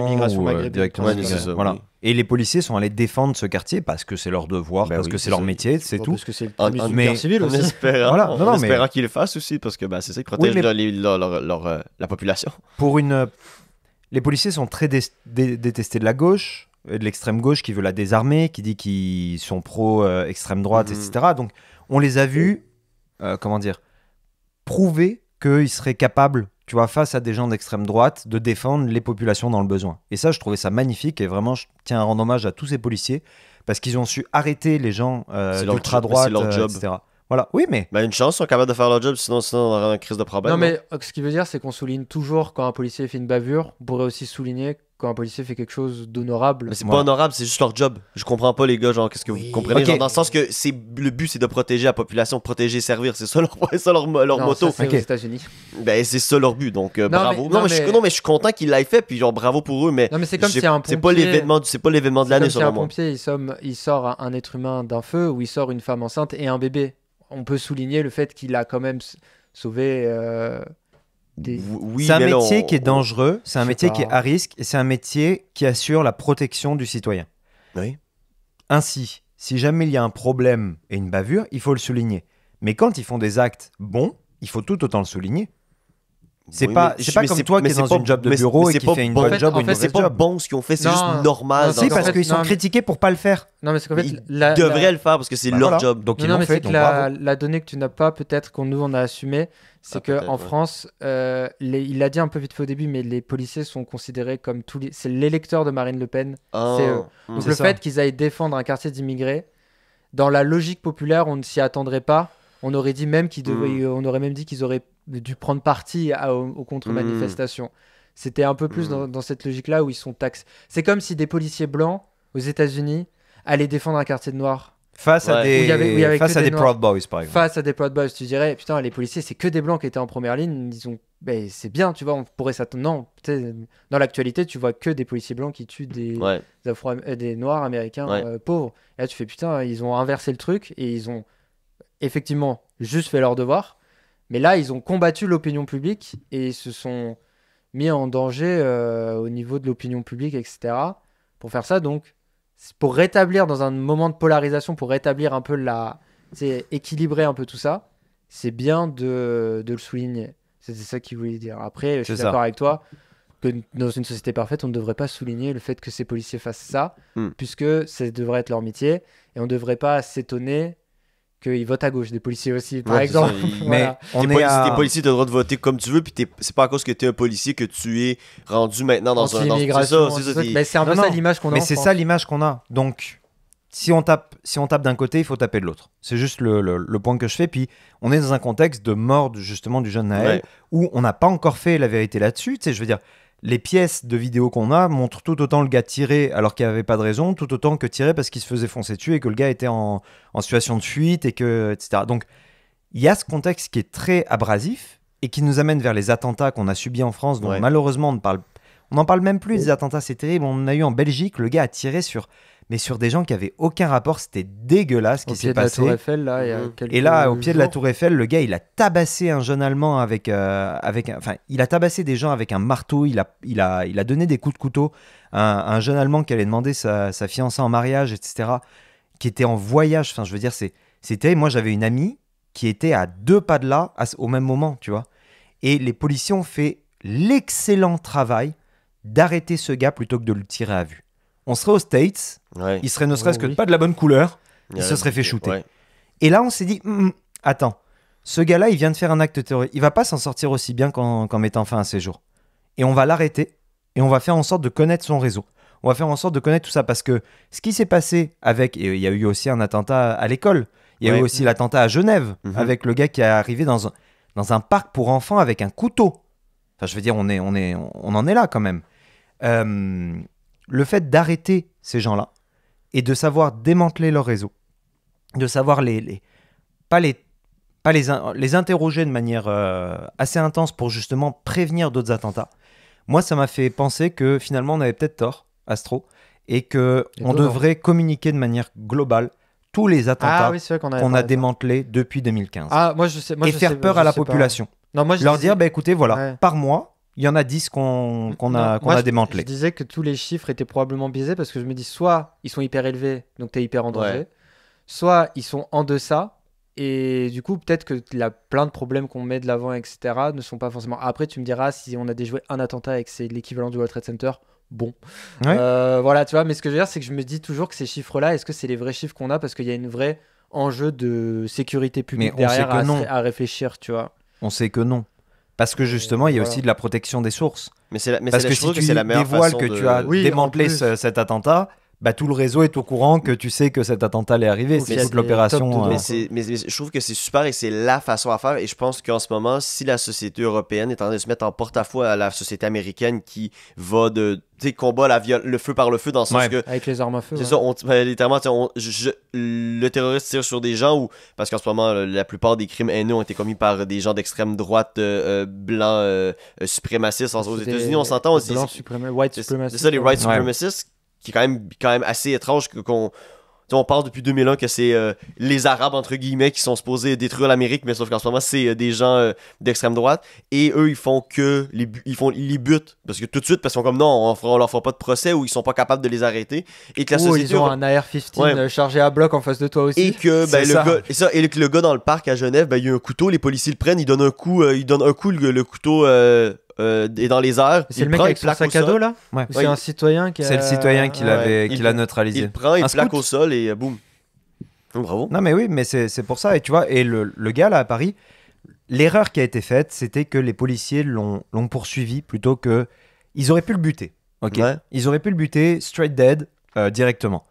Speaker 2: maghrébine.
Speaker 3: Directement. Voilà. Oui. Et les policiers sont allés défendre ce quartier parce que c'est leur devoir, parce que c'est leur métier, c'est tout.
Speaker 2: Parce que c'est le civil aussi.
Speaker 1: En espérant qu'ils le fassent aussi, parce que c'est ça qui protège la population.
Speaker 3: Les policiers sont très détestés de la gauche, de l'extrême gauche qui veut la désarmer, qui dit qu'ils sont pro-extrême droite, etc. Donc on les a vus, prouver qu'ils seraient capables, tu vois, face à des gens d'extrême droite, de défendre les populations dans le besoin. Et ça, je trouvais ça magnifique et vraiment, je tiens à rendre hommage à tous ces policiers parce qu'ils ont su arrêter les gens d'ultra-droite,
Speaker 1: c'est leur job.
Speaker 3: etc. Voilà, oui, mais...
Speaker 1: une chance, ils sont capables de faire leur job, sinon on aurait une crise de problème.
Speaker 2: Non, mais ce qui veut dire, c'est qu'on souligne toujours quand un policier fait une bavure, on pourrait aussi souligner quand un policier fait quelque chose d'honorable.
Speaker 1: Mais c'est pas honorable, c'est juste leur job. Je comprends pas, les gars, genre, qu'est-ce que vous comprenez? Genre, dans le sens que le but, c'est de protéger la population, protéger, servir. C'est ça leur moto.
Speaker 2: Ça, c'est aux États-Unis.
Speaker 1: C'est ça leur but, donc bravo. Mais je suis content qu'ils l'aient fait, puis genre, bravo pour eux, mais.
Speaker 2: Non, mais c'est comme si un pompier.
Speaker 1: C'est pas l'événement de l'année, selon moi.
Speaker 2: Si un pompier, il sort un être humain d'un feu, ou il sort une femme enceinte et un bébé. On peut souligner le fait qu'il a quand même sauvé.
Speaker 3: Oui, c'est un métier qui est dangereux, c'est un métier qui est à risque et c'est un métier qui assure la protection du citoyen.
Speaker 1: Oui.
Speaker 3: Ainsi, si jamais il y a un problème et une bavure, il faut le souligner. Mais quand ils font des actes bons, il faut tout autant le souligner. C'est pas comme toi qui es dans une job de bureau et qui fait une bonne job ou une mauvaise job.
Speaker 1: C'est pas bon ce qu'ils ont fait, c'est juste normal.
Speaker 3: C'est parce qu'ils sont critiqués pour pas le faire.
Speaker 2: Non, mais c'est qu'en fait,
Speaker 1: ils devraient le faire parce que c'est leur job.
Speaker 3: Donc ils l'ont fait.
Speaker 2: C'est la donnée que tu n'as pas, peut-être qu'on nous on a assumé, c'est qu'en France, il l'a dit un peu vite fait au début, mais les policiers sont considérés comme c'est l'électeur de Marine Le Pen. C'est eux. Donc le fait qu'ils aillent défendre un quartier d'immigrés, dans la logique populaire, on ne s'y attendrait pas. On aurait dit même on aurait même dit qu'ils auraient dû prendre parti aux contre-manifestations. C'était un peu plus dans cette logique-là où ils sont taxés. C'est comme si des policiers blancs aux États-Unis allaient défendre un quartier de noirs.
Speaker 3: Face à des Proud Boys, par exemple.
Speaker 2: Face à des Proud Boys, tu dirais, putain, les policiers, c'est que des blancs qui étaient en première ligne. C'est bien, tu vois, on pourrait s'attendre. Non, dans l'actualité, tu vois que des policiers blancs qui tuent des noirs américains pauvres. Et là, tu fais, putain, ils ont inversé le truc et ils ont effectivement juste fait leur devoir. Mais là, ils ont combattu l'opinion publique et se sont mis en danger au niveau de l'opinion publique, etc. pour faire ça. Donc, pour rétablir dans un moment de polarisation, pour rétablir un peu équilibrer un peu tout ça, c'est bien de le souligner. C'était ça qu'il voulait dire. Après, je suis d'accord avec toi que dans une société parfaite, on ne devrait pas souligner le fait que ces policiers fassent ça, puisque ça devrait être leur métier. Et on ne devrait pas s'étonner qu'ils votent à gauche, des policiers aussi, par exemple.
Speaker 1: Mais t'es policier, t'as le droit de voter comme tu veux, puis c'est pas à cause que t'es un policier que tu es rendu maintenant dans un...
Speaker 2: Mais c'est un peu ça l'image qu'on a.
Speaker 3: Mais c'est ça l'image qu'on a. Donc, si on tape d'un côté, il faut taper de l'autre. C'est juste le point que je fais. Puis, on est dans un contexte de mort, justement, du jeune Naël, où on n'a pas encore fait la vérité là-dessus. Tu sais, je veux dire, les pièces de vidéo qu'on a montrent tout autant le gars tiré alors qu'il n'y avait pas de raison, tout autant que tiré parce qu'il se faisait foncer dessus et que le gars était en situation de fuite, et que, etc. Donc, il y a ce contexte qui est très abrasif et qui nous amène vers les attentats qu'on a subis en France, dont malheureusement on n'en parle même plus des attentats, c'est terrible. On en a eu en Belgique, le gars a tiré sur des gens qui avaient aucun rapport, c'était dégueulasse ce qui s'est passé.
Speaker 2: Au pied de la Tour Eiffel, là, il y a quelques
Speaker 3: Et là, au pied de la
Speaker 2: jours.
Speaker 3: Tour Eiffel, le gars, il a tabassé un jeune Allemand il a tabassé des gens avec un marteau, il a donné des coups de couteau à un jeune Allemand qui allait demander sa fiancée en mariage, etc., qui était en voyage. Enfin, je veux dire, c'était... Moi, j'avais une amie qui était à 2 pas de là, au même moment, tu vois. Et les policiers ont fait l'excellent travail d'arrêter ce gars plutôt que de le tirer à vue. On serait aux States, il serait ne serait-ce que pas de la bonne couleur, il se serait fait shooter. Ouais. Et là, on s'est dit, attends, ce gars-là, il vient de faire un acte terroriste, il va pas s'en sortir aussi bien qu'en mettant fin à ses jours. Et on va l'arrêter, et on va faire en sorte de connaître son réseau. On va faire en sorte de connaître tout ça, parce que ce qui s'est passé avec, et il y a eu aussi un attentat à l'école, il y a eu aussi l'attentat à Genève, avec le gars qui est arrivé dans un parc pour enfants avec un couteau. Enfin, je veux dire, on en est là quand même. Le fait d'arrêter ces gens-là et de savoir démanteler leur réseau, de savoir pas les interroger de manière assez intense pour justement prévenir d'autres attentats, moi, ça m'a fait penser que finalement, on avait peut-être tort, Astro, et qu'on devrait communiquer de manière globale tous les attentats qu'on a démantelés depuis 2015. Et faire peur à la population.
Speaker 2: Non, moi,
Speaker 3: leur dire, écoutez, voilà, par mois, il y en a 10 qu'on a démantelés.
Speaker 2: Je disais que tous les chiffres étaient probablement biaisés parce que je me dis, soit ils sont hyper élevés, donc t'es hyper en danger, soit ils sont en deçà, et du coup, peut-être que plein de problèmes qu'on met de l'avant, etc., ne sont pas forcément... Après, tu me diras, si on a déjoué un attentat et que c'est l'équivalent du World Trade Center, bon. Voilà, tu vois, mais ce que je veux dire, c'est que je me dis toujours que ces chiffres-là, est-ce que c'est les vrais chiffres qu'on a parce qu'il y a une vraie enjeu de sécurité publique derrière à réfléchir, tu vois.
Speaker 3: On sait que non. Parce que justement, il y a aussi de la protection des sources.
Speaker 1: Parce que si tu dévoiles
Speaker 3: que tu as démantelé cet attentat, tout le réseau est au courant que tu sais que cet attentat est arrivé. C'est toute l'opération.
Speaker 1: Mais je trouve que c'est super et c'est la façon à faire. Et je pense qu'en ce moment, si la société européenne est en train de se mettre en porte-à-faux à la société américaine qui va combat le feu par le feu dans le sens que...
Speaker 2: Avec les armes à feu.
Speaker 1: C'est ça, littéralement, le terroriste tire sur des gens parce qu'en ce moment, la plupart des crimes haineux ont été commis par des gens d'extrême droite blancs suprémacistes. Aux États-Unis, on s'entend aussi.
Speaker 2: White supremacists.
Speaker 1: C'est ça, les white supremacists, qui est quand même assez étrange on parle depuis 2001 que c'est les Arabes, entre guillemets, qui sont supposés détruire l'Amérique, mais sauf qu'en ce moment, c'est des gens d'extrême droite. Et eux, ils butent. Parce que tout de suite, parce qu'ils sont comme non, on leur fera pas de procès ou ils sont pas capables de les arrêter. Et que la société.
Speaker 2: Ils ont un AR-15 chargé à bloc en face de toi aussi.
Speaker 1: Et que le gars dans le parc à Genève, il y a un couteau, les policiers le prennent, ils donnent un coup, le couteau. Et dans les airs,
Speaker 2: c'est le mec avec son sac à dos là. C'est un citoyen qui.
Speaker 3: C'est le citoyen qui l'a neutralisé.
Speaker 1: Il prend, il plaque au sol et boum. Bravo.
Speaker 3: Non mais oui, mais c'est pour ça. Et tu vois, et le gars là à Paris, l'erreur qui a été faite, c'était que les policiers l'ont poursuivi plutôt que ils auraient pu le buter. Ils auraient pu le buter straight dead directement.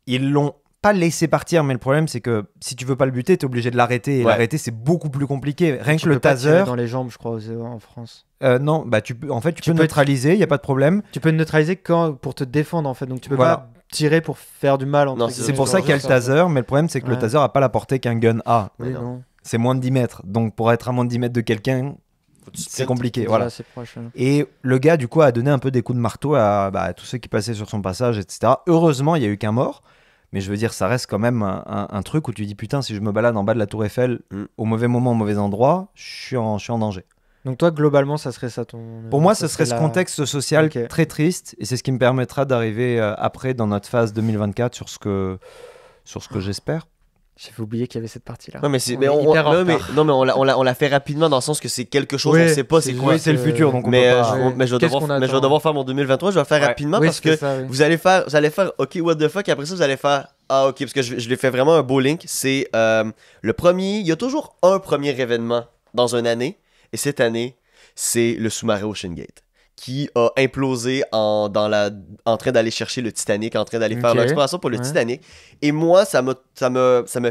Speaker 3: Ils l'ont pas laissé partir, mais le problème c'est que si tu veux pas le buter, t'es obligé de l'arrêter. Et l'arrêter, c'est beaucoup plus compliqué. Rien que le taser.
Speaker 2: Dans les jambes, je crois, en France.
Speaker 3: Non, tu peux neutraliser, il y a pas de problème.
Speaker 2: Tu peux neutraliser pour te défendre en fait, donc tu peux pas tirer pour faire du mal.
Speaker 3: C'est pour ça qu'il y a le taser, mais le problème c'est que le taser a pas la portée qu'un gun a.
Speaker 2: Oui, non.
Speaker 3: C'est moins de 10 mètres, donc pour être à moins de 10 mètres de quelqu'un, c'est compliqué. Voilà.
Speaker 2: Proche,
Speaker 3: Et le gars du coup a donné un peu des coups de marteau à tous ceux qui passaient sur son passage, etc. Heureusement, il y a eu qu'un mort. Mais je veux dire, ça reste quand même un truc où tu dis putain, si je me balade en bas de la Tour Eiffel au mauvais moment, au mauvais endroit, je suis en danger.
Speaker 2: Donc toi, globalement, ça serait ça ton...
Speaker 3: Pour moi, ce serait ce contexte social très triste, et c'est ce qui me permettra d'arriver après dans notre phase 2024 sur ce que j'espère.
Speaker 2: J'avais oublié qu'il y avait cette partie-là.
Speaker 1: Ouais, mais on l'a fait rapidement dans le sens que c'est quelque chose, on sait pas c'est quoi.
Speaker 3: C'est le futur, donc
Speaker 1: mais je vais devoir faire mon 2023, je vais le faire rapidement parce que vous allez faire OK, what the fuck, et après ça vous allez faire OK, parce que je l'ai fait vraiment un beau link. C'est le premier, il y a toujours un premier événement dans une année, et cette année, c'est le sous-marin Ocean Gate qui a implosé en train d'aller chercher le Titanic, en train d'aller faire l'exploration pour le Titanic. Et moi, ça me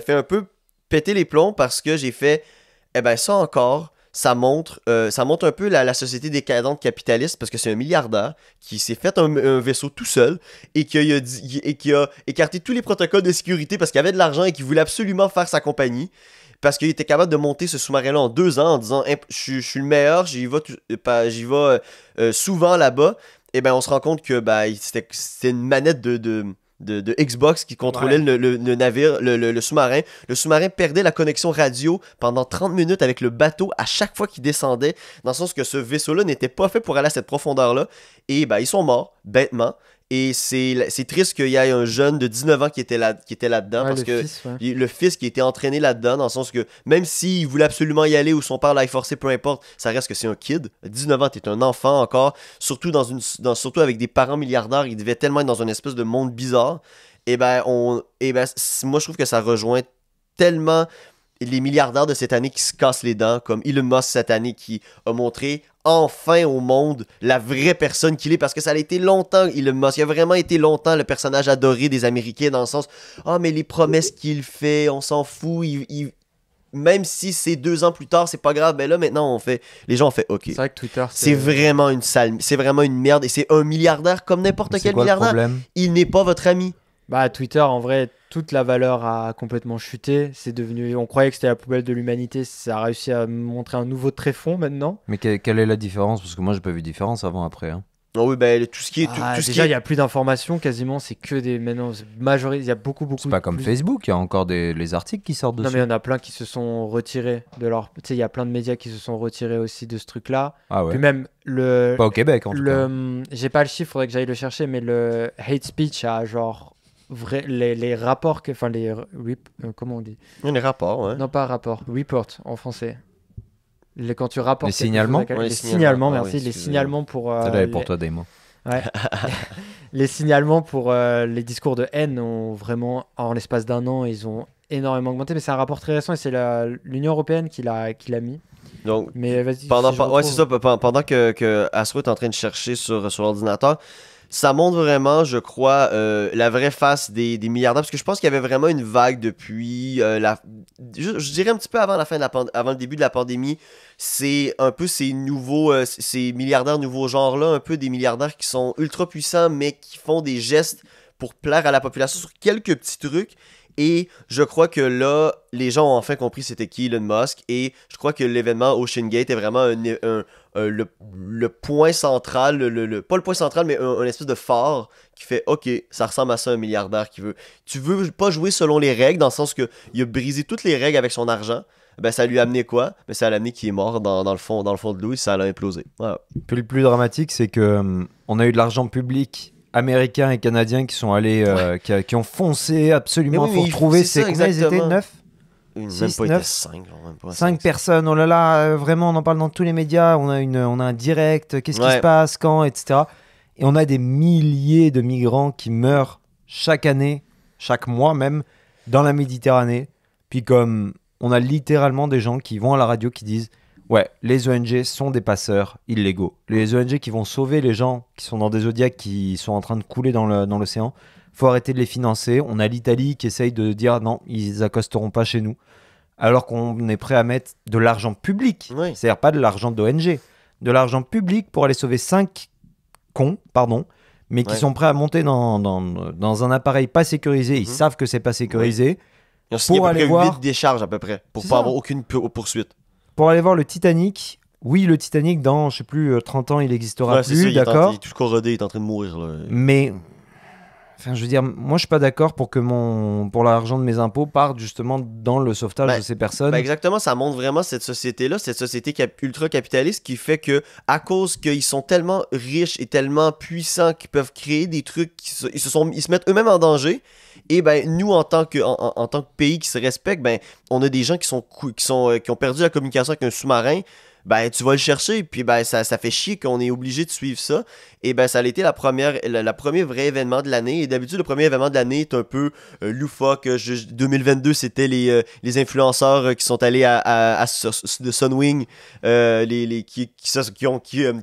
Speaker 1: fait un peu péter les plombs parce que j'ai fait, ça encore, ça montre un peu la société décadente capitaliste parce que c'est un milliardaire qui s'est fait un vaisseau tout seul et qui a écarté tous les protocoles de sécurité parce qu'il avait de l'argent et qu'il voulait absolument faire sa compagnie. Parce qu'il était capable de monter ce sous-marin-là en 2 ans en disant je suis le meilleur, j'y vais souvent là-bas. Et ben on se rend compte que c'était une manette de Xbox qui contrôlait le navire, le sous-marin. Le sous-marin perdait la connexion radio pendant 30 minutes avec le bateau à chaque fois qu'il descendait, dans le sens que ce vaisseau-là n'était pas fait pour aller à cette profondeur-là. Et ils sont morts, bêtement. Et c'est triste qu'il y ait un jeune de 19 ans qui était là-dedans, parce que le fils qui était entraîné là-dedans, dans le sens que même s'il voulait absolument y aller ou son père l'ait forcé, peu importe, ça reste que c'est un kid. 19 ans, t'es un enfant encore, surtout surtout avec des parents milliardaires, il devait tellement être dans une espèce de monde bizarre. Moi je trouve que ça rejoint tellement les milliardaires de cette année qui se cassent les dents, comme Elon Musk cette année qui a montré enfin au monde la vraie personne qu'il est, parce que ça a été longtemps, Elon Musk, il a vraiment été longtemps le personnage adoré des Américains, dans le sens mais les promesses qu'il fait, on s'en fout, même si c'est 2 ans plus tard, c'est pas grave, là maintenant les gens ont fait ok.
Speaker 2: C'est vrai que Twitter
Speaker 1: c'est vraiment une sale, c'est vraiment une merde, et c'est un milliardaire comme n'importe quel milliardaire. Il n'est pas votre ami.
Speaker 2: Twitter, en vrai, toute la valeur a complètement chuté. C'est devenu, on croyait que c'était la poubelle de l'humanité. Ça a réussi à montrer un nouveau tréfonds maintenant.
Speaker 3: Mais quelle est la différence? Parce que moi, j'ai pas vu de différence avant, après. Hein.
Speaker 1: Oui, tout ce qui est.
Speaker 2: Déjà, il n'y a plus d'informations quasiment. C'est que des. Maintenant, il y a beaucoup.
Speaker 3: C'est pas comme Facebook. Il y a encore les articles qui sortent dessus.
Speaker 2: Non, mais il y en a plein qui se sont retirés de leur. Tu sais, il y a plein de médias qui se sont retirés aussi de ce truc-là.
Speaker 3: Ah ouais.
Speaker 2: Puis même le.
Speaker 3: Pas au Québec, en tout cas.
Speaker 2: J'ai pas le chiffre, faudrait que j'aille le chercher, mais le hate speech a genre. Les rapports, comment on dit?
Speaker 1: Les rapports, ouais.
Speaker 2: Non, pas rapport, report en français. Quand tu rapportes.
Speaker 3: Les signalements?
Speaker 2: Les signalements, merci. Les signalements pour.
Speaker 3: Ça l'avait pour toi, Demo.
Speaker 2: Ouais. Les signalements pour les discours de haine ont vraiment, en l'espace d'1 an, ils ont énormément augmenté. Mais c'est un rapport très récent et c'est l'Union européenne qui l'a mis.
Speaker 1: Donc,
Speaker 2: mais vas-y.
Speaker 1: C'est ça. Pendant que Astro est en train de chercher sur l'ordinateur, ça montre vraiment, je crois, la vraie face des milliardaires, parce que je pense qu'il y avait vraiment une vague depuis je dirais un petit peu avant avant le début de la pandémie. C'est un peu ces milliardaires nouveaux genres-là, un peu des milliardaires qui sont ultra puissants, mais qui font des gestes pour plaire à la population sur quelques petits trucs. Et je crois que là, les gens ont enfin compris c'était qui Elon Musk. Et je crois que l'événement OceanGate est vraiment le point central, pas le point central, mais un espèce de phare qui fait ok, ça ressemble à ça un milliardaire qui veut. Tu veux pas jouer selon les règles, dans le sens que il a brisé toutes les règles avec son argent. Ça lui a amené quoi? Ça l'a amené qu'il est mort dans le fond de l'eau et ça l'a implosé. Voilà.
Speaker 3: Puis le plus dramatique, c'est que on a eu de l'argent public américains et canadiens qui sont allés, qui ont foncé absolument pour trouver. C'est combien ils étaient? 9?
Speaker 1: Même pas été 5.
Speaker 3: 5 personnes, oh là là, vraiment, on en parle dans tous les médias. On a un direct, qu'est-ce qui se passe, quand, etc. Et on a des milliers de migrants qui meurent chaque année, chaque mois même, dans la Méditerranée. Puis comme on a littéralement des gens qui vont à la radio qui disent ouais, les ONG sont des passeurs illégaux. Les ONG qui vont sauver les gens qui sont dans des zodiacs qui sont en train de couler dans l'océan, faut arrêter de les financer. On a l'Italie qui essaye de dire non, ils accosteront pas chez nous. Alors qu'on est prêt à mettre de l'argent public, c'est-à-dire pas de l'argent d'ONG, de l'argent public pour aller sauver 5 cons, mais qui sont prêts à monter dans un appareil pas sécurisé. Ils savent que c'est pas sécurisé.
Speaker 1: Ils ont signé à peu près 8 décharges à peu près, pour pas avoir aucune poursuite.
Speaker 3: Pour aller voir le Titanic, oui, le Titanic, dans, je sais plus, 30 ans, il n'existera plus, d'accord.
Speaker 1: Il est tout corrodé, il est en train de mourir. Là.
Speaker 3: Mais, enfin, je veux dire, moi, je suis pas d'accord pour que pour l'argent de mes impôts parte justement dans le sauvetage de ces personnes.
Speaker 1: Exactement, ça montre vraiment cette société-là, cette société ultra-capitaliste qui fait que, à cause qu'ils sont tellement riches et tellement puissants qu'ils peuvent créer des trucs, ils se mettent eux-mêmes en danger. Et nous, en tant que pays qui se respecte, on a des gens qui ont perdu la communication avec un sous-marin. Tu vas le chercher, puis ça fait chier qu'on est obligé de suivre ça. Et ça a été le premier vrai événement de l'année. Et d'habitude, le premier événement de l'année est un peu loufoque. 2022, c'était les influenceurs qui sont allés de Sunwing, qui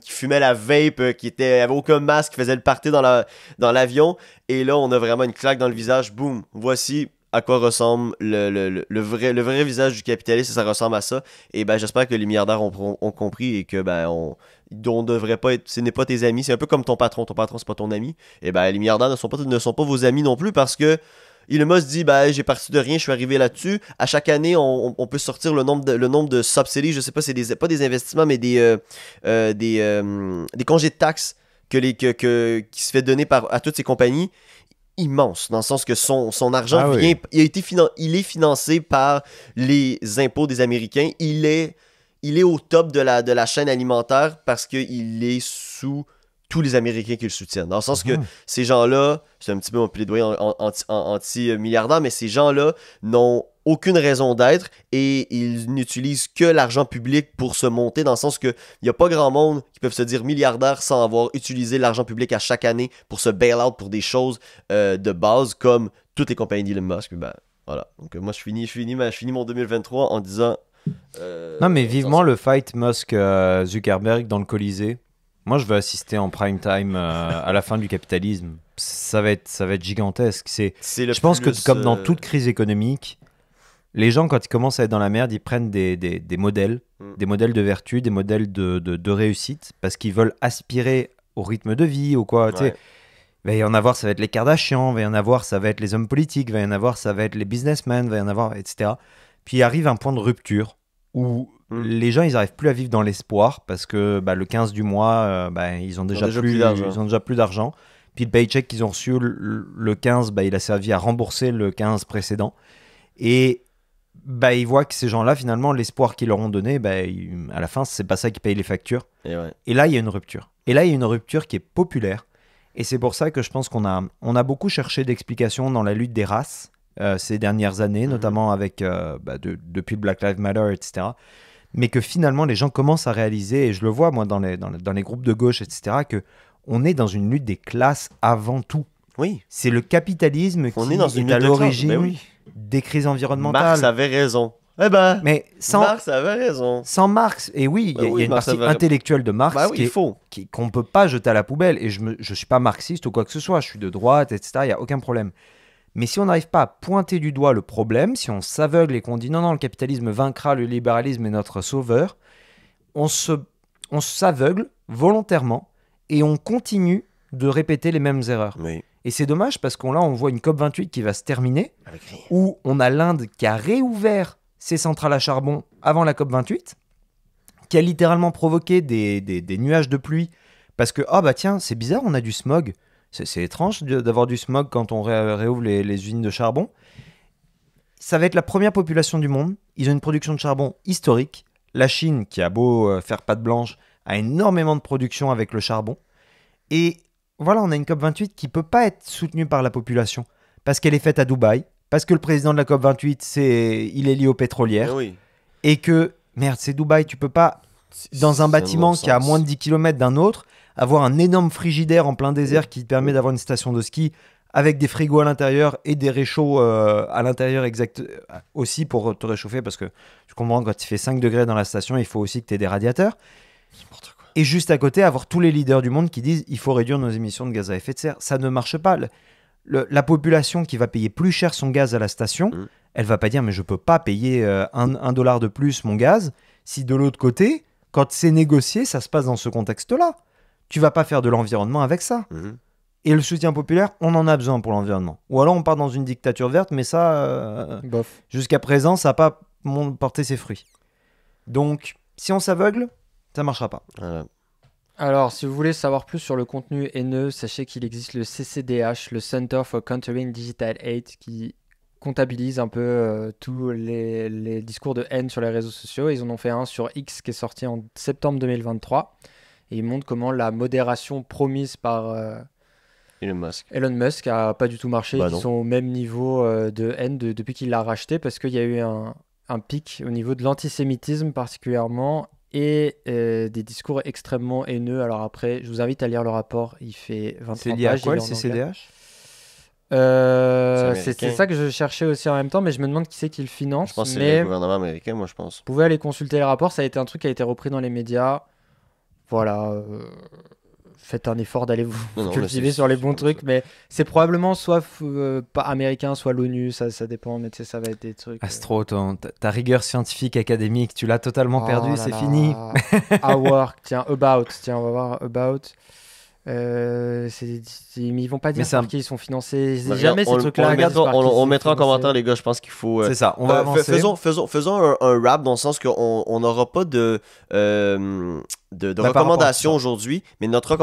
Speaker 1: fumaient la vape, qui avaient aucun masque, qui faisaient le party dans l'avion. Et là, on a vraiment une claque dans le visage. Boum, voici à quoi ressemble le vrai visage du capitalisme, ça ressemble à ça. Et ben j'espère que les milliardaires ont compris et que on devrait pas être, ce n'est pas tes amis, c'est un peu comme ton patron c'est pas ton ami. Et ben les milliardaires ne sont pas vos amis non plus parce que Elon Musk dit j'ai parti de rien, je suis arrivé là-dessus. À chaque année, on peut sortir le nombre de subsidies, je sais pas, c'est pas des investissements, mais des congés de taxes qui se fait donner à toutes ces compagnies. Immense, dans le sens que son argent vient, il est financé par les impôts des Américains. Il est au top de la chaîne alimentaire parce qu'il est sous tous les Américains qui le soutiennent. Dans le sens que ces gens-là, c'est un petit peu mon plaidoyer anti-milliardaire, mais ces gens-là n'ont aucune raison d'être et ils n'utilisent que l'argent public pour se monter, dans le sens que il n'y a pas grand monde qui peuvent se dire milliardaire sans avoir utilisé l'argent public à chaque année pour se bail-out pour des choses de base comme toutes les compagnies d'Elon Musk. Voilà. Donc moi je finis mon 2023 en disant
Speaker 3: non mais vivement le fight Musk-Zuckerberg dans le Colisée. Moi, je veux assister en prime time à la fin du capitalisme. Ça va être gigantesque. Je pense que comme dans toute crise économique, les gens, quand ils commencent à être dans la merde, ils prennent des modèles, des modèles de vertu, des modèles de réussite, parce qu'ils veulent aspirer au rythme de vie ou quoi. Ouais. Il va y en avoir, ça va être les Kardashians, il va y en avoir, ça va être les hommes politiques, il va y en avoir, ça va être les businessmen, il va y en avoir, etc. Puis il arrive un point de rupture où les gens, ils n'arrivent plus à vivre dans l'espoir parce que le 15 du mois, ils ont déjà plus d'argent. Puis le paycheck qu'ils ont reçu le 15, il a servi à rembourser le 15 précédent. Et ils voient que ces gens-là, finalement, l'espoir qu'ils leur ont donné, à la fin, c'est pas ça qui paye les factures. Et là, il y a une rupture. Et là, il y a une rupture qui est populaire. Et c'est pour ça que je pense qu'on a beaucoup cherché d'explications dans la lutte des races ces dernières années, notamment avec depuis le Black Lives Matter, etc. Mais que finalement, les gens commencent à réaliser, et je le vois, moi, dans les groupes de gauche, etc., qu'on est dans une lutte des classes avant tout.
Speaker 1: Oui.
Speaker 3: C'est le capitalisme qui est à l'origine des crises environnementales.
Speaker 1: Marx avait raison.
Speaker 3: Mais
Speaker 1: Marx avait raison.
Speaker 3: Sans Marx, et oui, il y a une partie intellectuelle de Marx qu'on ne peut pas jeter à la poubelle. Et je ne suis pas marxiste ou quoi que ce soit, je suis de droite, etc., il n'y a aucun problème. Mais si on n'arrive pas à pointer du doigt le problème, si on s'aveugle et qu'on dit non, le capitalisme vaincra, le libéralisme est notre sauveur, on s'aveugle volontairement et on continue de répéter les mêmes erreurs.
Speaker 1: Oui.
Speaker 3: Et c'est dommage parce qu'on voit une COP28 qui va se terminer, où on a l'Inde qui a réouvert ses centrales à charbon avant la COP28, qui a littéralement provoqué des nuages de pluie parce que, tiens, c'est bizarre, on a du smog. C'est étrange d'avoir du smog quand on réouvre les usines de charbon. Ça va être la première population du monde. Ils ont une production de charbon historique. La Chine, qui a beau faire patte blanche, a énormément de production avec le charbon. Et voilà, on a une COP28 qui ne peut pas être soutenue par la population parce qu'elle est faite à Dubaï, parce que le président de la COP28, il est lié aux pétrolières.
Speaker 1: Oui.
Speaker 3: Et que, merde, c'est Dubaï, tu peux pas, dans un bâtiment qui est à moins de 10 km d'un autre, avoir un énorme frigidaire en plein désert qui permet d'avoir une station de ski avec des frigos à l'intérieur et des réchauds à l'intérieur aussi pour te réchauffer, parce que je comprends, quand il fait 5 degrés dans la station, il faut aussi que tu aies des radiateurs.
Speaker 1: N'importe quoi.
Speaker 3: Et juste à côté, avoir tous les leaders du monde qui disent il faut réduire nos émissions de gaz à effet de serre. Ça ne marche pas. La population qui va payer plus cher son gaz à la station, elle va pas dire mais je peux pas payer $1 de plus mon gaz, si de l'autre côté, quand c'est négocié, ça se passe dans ce contexte-là. Tu vas pas faire de l'environnement avec ça. Et le soutien populaire, on en a besoin pour l'environnement. Ou alors on part dans une dictature verte, mais ça, jusqu'à présent, ça n'a pas porté ses fruits. Donc, si on s'aveugle, ça marchera pas.
Speaker 2: Alors, si vous voulez savoir plus sur le contenu haineux, sachez qu'il existe le CCDH, le Center for Countering Digital Hate, qui comptabilise un peu tous les discours de haine sur les réseaux sociaux. Ils en ont fait un sur X qui est sorti en septembre 2023. Et ils montrent comment la modération promise par Elon Musk a pas du tout marché. Ils sont au même niveau de haine depuis qu'il l'a racheté, parce qu'il y a eu un pic au niveau de l'antisémitisme particulièrement, et des discours extrêmement haineux. Alors après, je vous invite à lire le rapport, il fait 23 pages.
Speaker 3: C'est lié à quoi, le CCDH ?
Speaker 2: C'est ça que je cherchais aussi en même temps, mais je me demande qui c'est qui le finance.
Speaker 1: Je pense que c'est le gouvernement américain, moi je pense.
Speaker 2: Vous pouvez aller consulter les rapports, ça a été un truc qui a été repris dans les médias. Voilà. faites un effort d'aller vous
Speaker 1: Non,
Speaker 2: cultiver sur les bons trucs, mais c'est probablement soit pas américain, soit l'ONU, ça dépend, mais tu sais, ça va être des trucs.
Speaker 3: Astro, ta rigueur scientifique académique, tu l'as totalement perdue, c'est fini.
Speaker 2: À work, tiens, on va voir About. Ils vont pas dire par qui ils sont financés. Jamais ces trucs-là.
Speaker 1: On mettra en commentaire, les gars. Je pense qu'il faut.
Speaker 3: C'est ça. On va avancer.
Speaker 1: Faisons un wrap dans le sens qu'on n'aura pas de recommandations aujourd'hui, mais notre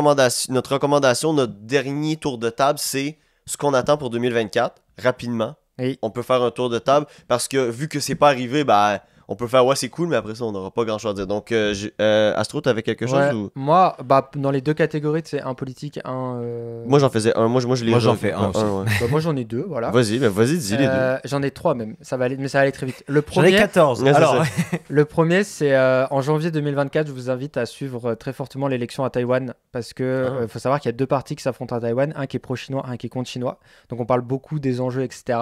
Speaker 1: recommandation, notre dernier tour de table, c'est ce qu'on attend pour 2024. Rapidement, on peut faire un tour de table parce que vu que c'est pas arrivé, bah. On peut faire c'est cool, mais après ça, on n'aura pas grand chose à dire. Donc, Astro, t'avais quelque chose ou...
Speaker 2: Moi, dans les deux catégories, c'est un politique, un.
Speaker 1: Moi, j'en faisais un. Moi, j'en
Speaker 3: fais un aussi.
Speaker 2: Ouais. Moi, j'en ai deux, voilà.
Speaker 1: Vas-y, dis les deux.
Speaker 2: J'en ai trois même. Ça va aller très vite. Le premier,
Speaker 3: j'en ai 14. Alors,
Speaker 2: le premier, c'est en janvier 2024. Je vous invite à suivre très fortement l'élection à Taïwan parce que faut savoir qu'il y a deux partis qui s'affrontent à Taïwan, un qui est pro-chinois, un qui est contre chinois. Donc, on parle beaucoup des enjeux, etc.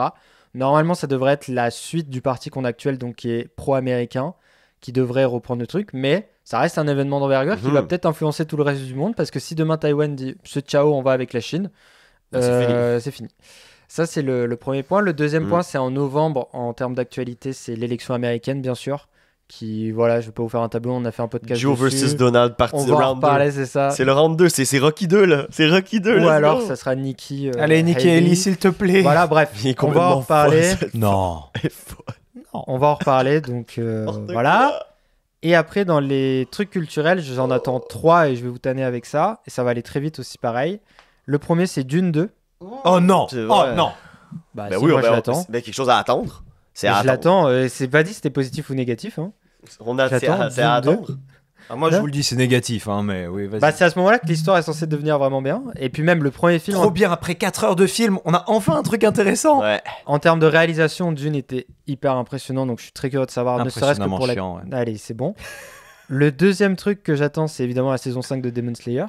Speaker 2: Normalement, ça devrait être la suite du parti qu'on a actuel, donc qui est pro-américain, qui devrait reprendre le truc, mais ça reste un événement d'envergure qui va peut-être influencer tout le reste du monde, parce que si demain Taïwan dit « ce ciao, on va avec la Chine », c'est fini. Ça, c'est le premier point. Le deuxième point, c'est en novembre, en termes d'actualité, c'est l'élection américaine, bien sûr, qui, voilà, je vais pas vous faire un tableau, on a fait un podcast
Speaker 1: Joe versus Donald, partie de round 2.
Speaker 2: C'est ça.
Speaker 1: C'est le round 2, c'est Rocky 2, là. C'est Rocky 2,
Speaker 2: ou alors, ça sera Nikki.
Speaker 3: Allez, Nikki et Ellie, s'il te plaît.
Speaker 2: Voilà, bref, on va en reparler.
Speaker 3: Non.
Speaker 2: On va en reparler, donc voilà. Et après, dans les trucs culturels, j'en attends 3 et je vais vous tanner avec ça. Et ça va aller très vite aussi, pareil. Le premier, c'est Dune 2.
Speaker 3: Oh non. Oh non.
Speaker 2: Bah si, moi, je l'attends.
Speaker 1: Quelque chose à attendre.
Speaker 2: Je l'attends. C'est pas dit si c'était positif ou négatif. Hein.
Speaker 1: C'est à attendre.
Speaker 3: Moi, je vous le dis, c'est négatif, hein, mais oui, vas-y.
Speaker 2: Bah, c'est à ce moment-là que l'histoire est censée devenir vraiment bien. Et puis même le premier film...
Speaker 3: Trop bien, après 4 heures de film, on a enfin un truc intéressant.
Speaker 1: Ouais.
Speaker 2: En termes de réalisation, Dune était hyper impressionnant, donc je suis très curieux de savoir, ne serait-ce que pour
Speaker 3: chiant,
Speaker 2: Allez, c'est bon. Le deuxième truc que j'attends, c'est évidemment la saison 5 de Demon Slayer.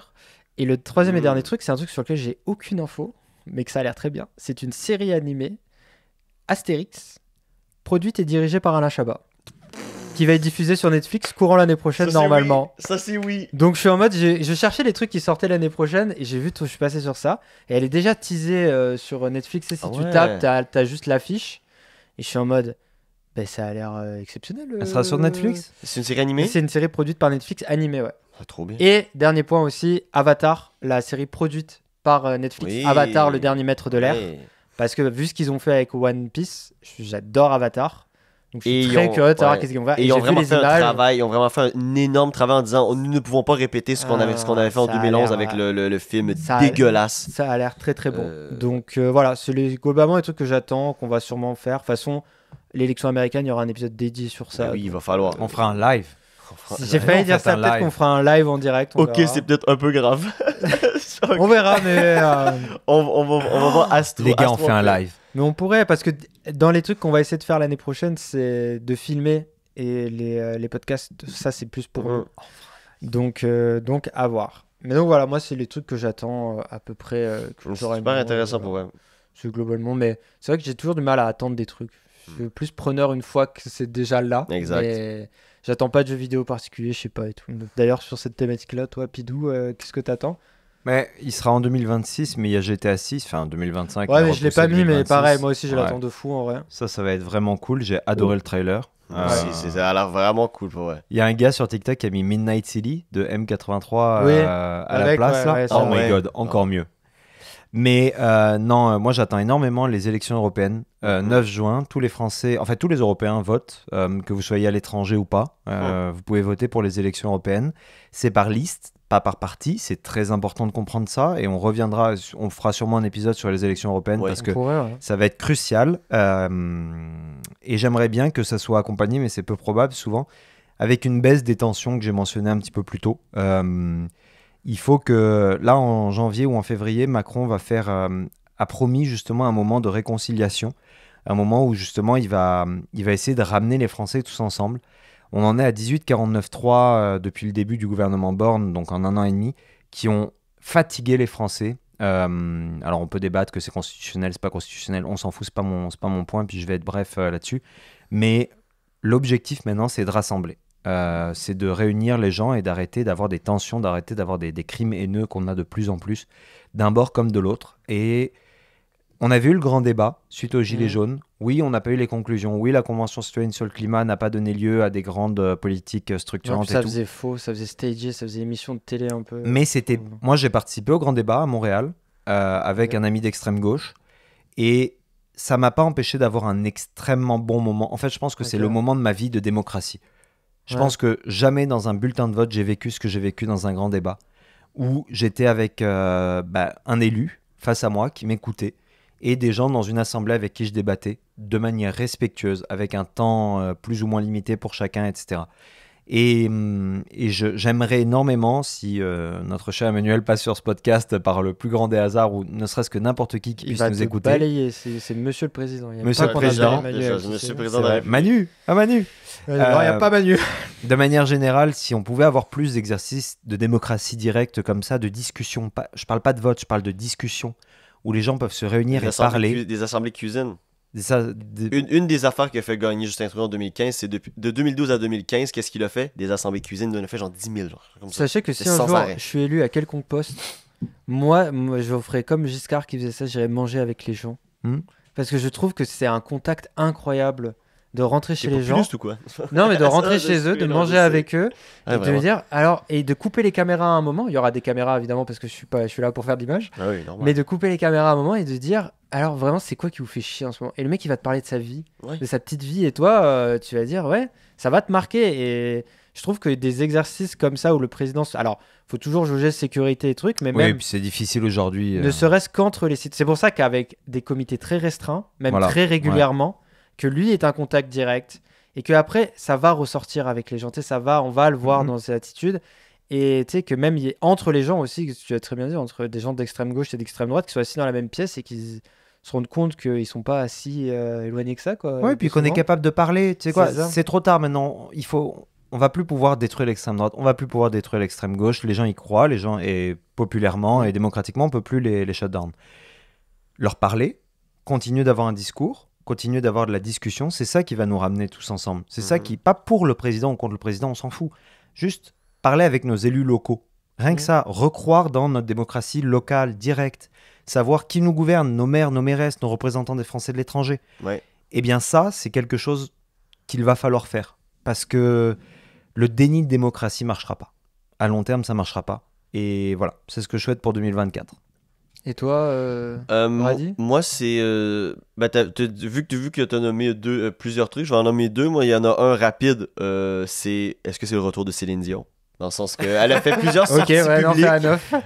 Speaker 2: Et le troisième et dernier truc, c'est un truc sur lequel j'ai aucune info, mais que ça a l'air très bien. C'est une série animée, Astérix, produite et dirigée par Alain Chabat, qui va être diffusée sur Netflix courant l'année prochaine, normalement.
Speaker 1: Ça, c'est oui.
Speaker 2: Donc, je suis en mode, je cherchais les trucs qui sortaient l'année prochaine et j'ai vu, je suis passé sur ça. Et elle est déjà teasée sur Netflix. Et si tu tapes, t'as juste l'affiche. Et je suis en mode, ça a l'air exceptionnel.
Speaker 3: Elle sera sur Netflix ?
Speaker 1: C'est une série animée ?
Speaker 2: C'est une série produite par Netflix, animée, ouais.
Speaker 1: Ah, trop bien.
Speaker 2: Et dernier point aussi, Avatar, la série produite par Netflix. Oui. Avatar, le dernier maître de l'air. Oui. Parce que vu ce qu'ils ont fait avec One Piece, j'adore Avatar. Donc je suis très curieux de savoir qu'est-ce qu'ils vont faire.
Speaker 1: Et ils ont vraiment fait un travail, ils ont vraiment fait un énorme travail en disant nous ne pouvons pas répéter ce qu'on avait fait en 2011 avec le film dégueulasse.
Speaker 2: Ça a l'air très très bon. Donc voilà, c'est globalement les trucs que j'attends, qu'on va sûrement faire. De toute façon, l'élection américaine, il y aura un épisode dédié sur ça.
Speaker 1: Oui, il va falloir.
Speaker 3: On fera un live.
Speaker 2: J'ai failli dire ça, peut-être qu'on fera un live en direct.
Speaker 1: Ok, c'est peut-être un peu grave.
Speaker 2: On verra, mais...
Speaker 1: on va voir Astro.
Speaker 3: Les gars, on fait un live.
Speaker 2: Mais on pourrait, parce que dans les trucs qu'on va essayer de faire l'année prochaine, c'est de filmer. Et les podcasts, ça, c'est plus pour nous. Donc, à voir. Mais donc voilà, moi, c'est les trucs que j'attends à peu près.
Speaker 1: C'est super intéressant pour moi.
Speaker 2: C'est globalement, mais c'est vrai que j'ai toujours du mal à attendre des trucs. Je suis plus preneur une fois que c'est déjà là.
Speaker 1: Exact.
Speaker 2: Mais j'attends pas de jeux vidéo particuliers, je sais pas et tout. D'ailleurs, sur cette thématique-là, toi, Pidou, qu'est-ce que t'attends ?
Speaker 3: Mais il sera en 2026, mais il y a GTA 6, enfin 2025.
Speaker 2: Ouais, mais je l'ai pas mis, mais pareil, moi aussi, je l'attends de fou en vrai.
Speaker 3: Ça va être vraiment cool. J'ai adoré le trailer.
Speaker 1: Ça a l'air vraiment cool pour vrai.
Speaker 3: Il y a un gars sur TikTok qui a mis Midnight City de M83 à la place. Là. Oh my god, encore mieux. Mais non, moi j'attends énormément les élections européennes. 9 juin, tous les Français, en fait tous les Européens votent, que vous soyez à l'étranger ou pas. Vous pouvez voter pour les élections européennes. C'est par liste, pas par parti. C'est très important de comprendre ça. Et on reviendra, on fera sûrement un épisode sur les élections européennes parce que ça va être crucial. Et j'aimerais bien que ça soit accompagné, mais c'est peu probable souvent, avec une baisse des tensions que j'ai mentionné un petit peu plus tôt. Il faut que, là, en janvier ou en février, Macron a promis justement un moment de réconciliation, un moment où justement il va essayer de ramener les Français tous ensemble. On en est à 18-49-3 depuis le début du gouvernement Borne, donc en 1 an et demi, qui ont fatigué les Français. Alors on peut débattre que c'est constitutionnel, c'est pas constitutionnel, on s'en fout, c'est pas mon point, puis je vais être bref là-dessus. Mais l'objectif maintenant, c'est de rassembler. c'est de réunir les gens et d'arrêter d'avoir des tensions, d'arrêter d'avoir des crimes haineux qu'on a de plus en plus, d'un bord comme de l'autre. Et on a vu le grand débat suite aux Gilets jaunes. Oui, on n'a pas eu les conclusions. Oui, la Convention citoyenne sur le climat n'a pas donné lieu à des grandes politiques structurantes.
Speaker 2: Ça faisait faux, ça faisait stagé, ça faisait émission de télé un peu.
Speaker 3: Mais moi, j'ai participé au grand débat à Montréal avec un ami d'extrême gauche. Et ça m'a pas empêché d'avoir un extrêmement bon moment. En fait, je pense que c'est le moment de ma vie de démocratie. Je pense que jamais dans un bulletin de vote, j'ai vécu ce que j'ai vécu dans un grand débat, où j'étais avec un élu face à moi qui m'écoutait, et des gens dans une assemblée avec qui je débattais de manière respectueuse, avec un temps plus ou moins limité pour chacun, etc. Et j'aimerais énormément si notre cher Emmanuel passe sur ce podcast par le plus grand des hasards, ou ne serait-ce que n'importe qui puisse nous écouter.
Speaker 2: Balayer, c'est Monsieur le Président.
Speaker 3: Monsieur le Président.
Speaker 1: Monsieur le Président.
Speaker 3: Manu.
Speaker 2: Non, il n'y a pas Manu.
Speaker 3: De manière générale, si on pouvait avoir plus d'exercices de démocratie directe comme ça, de discussion, je parle pas de vote, je parle de discussion, où les gens peuvent se réunir et parler.
Speaker 1: Des assemblées cuisine. Une des affaires qui a fait gagner Justin Trudeau en 2015, c'est de 2012 à 2015, qu'est-ce qu'il a fait? Des assemblées cuisine, il en a fait genre 10 000.
Speaker 2: Sachez que si un jour je suis élu à quelconque poste, moi je ferais comme Giscard qui faisait ça, j'irais manger avec les gens. Parce que je trouve que c'est un contact incroyable de rentrer chez les gens.
Speaker 1: Ou quoi?
Speaker 2: Non, mais de rentrer chez eux, de manger avec eux, et de me dire, alors, et de couper les caméras à un moment. Il y aura des caméras évidemment parce que je suis là pour faire de l'image. Mais de couper les caméras à un moment et de dire, alors vraiment, c'est quoi qui vous fait chier en ce moment? Et le mec, il va te parler de sa vie, de sa petite vie, et toi, tu vas dire, ouais, ça va te marquer. Et je trouve que des exercices comme ça où le président, alors, faut toujours juger sécurité et trucs, mais même.
Speaker 3: Oui, puis c'est difficile aujourd'hui.
Speaker 2: Ne serait-ce qu'entre les sites. C'est pour ça qu'avec des comités très restreints, même très régulièrement. Que lui est un contact direct et que après ça va ressortir avec les gens, on va le voir dans ses attitudes, et tu sais que même entre les gens aussi, que tu as très bien dit, entre des gens d'extrême gauche et d'extrême droite qui sont assis dans la même pièce et qui se rendent compte qu'ils sont pas assis éloignés que ça, quoi.
Speaker 3: Ouais, puis qu'on est capable de parler, tu sais quoi, c'est trop tard maintenant, on va plus pouvoir détruire l'extrême droite, on va plus pouvoir détruire l'extrême gauche, les gens y croient, les gens, et populairement et démocratiquement on peut plus les shut down. Leur parler, continuer d'avoir un discours, continuer d'avoir de la discussion, c'est ça qui va nous ramener tous ensemble. C'est ça qui, pas pour le président ou contre le président, on s'en fout. Juste parler avec nos élus locaux. Rien que ça, recroire dans notre démocratie locale, directe. Savoir qui nous gouverne, nos maires, nos mairesses, nos représentants des Français de l'étranger. Eh bien ça, c'est quelque chose qu'il va falloir faire. Parce que le déni de démocratie ne marchera pas. À long terme, ça ne marchera pas. Et voilà, c'est ce que je souhaite pour 2024.
Speaker 2: Et toi, Brady?
Speaker 1: Moi, c'est... vu que tu as nommé plusieurs trucs, je vais en nommer deux. Moi, il y en a un rapide. Est-ce que c'est le retour de Céline Dion? Dans le sens qu'elle a fait plusieurs sorties publiques.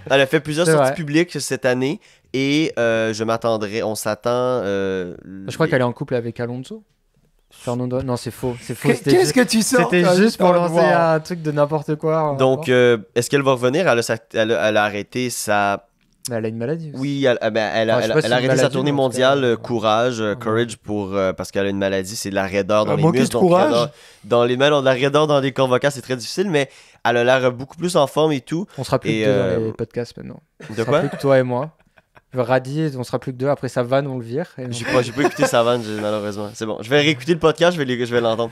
Speaker 1: Elle a fait plusieurs sorties publiques cette année. Et on s'attend...
Speaker 2: Je crois qu'elle est en couple avec Alonso. Fernando, non, c'est faux.
Speaker 3: Qu'est-ce que tu sors?
Speaker 2: C'était juste pour lancer un truc de n'importe quoi.
Speaker 1: Donc, est-ce qu'elle va revenir? Elle a arrêté sa...
Speaker 2: Elle a une maladie aussi.
Speaker 1: Oui, elle a arrêté sa tournée mondiale Courage, parce qu'elle a une maladie, c'est de la raideur dans les muscles. Dans les mains, de la raideur dans les corps vocaux, c'est très difficile, mais elle a l'air beaucoup plus en forme et tout.
Speaker 2: On sera plus que deux dans les podcasts maintenant.
Speaker 1: De quoi?
Speaker 2: Plus que toi et moi. Radis, on sera plus que deux. Après sa vanne, on le vire.
Speaker 1: J'ai pas écouté sa vanne, malheureusement. C'est bon, je vais réécouter le podcast, je vais l'entendre.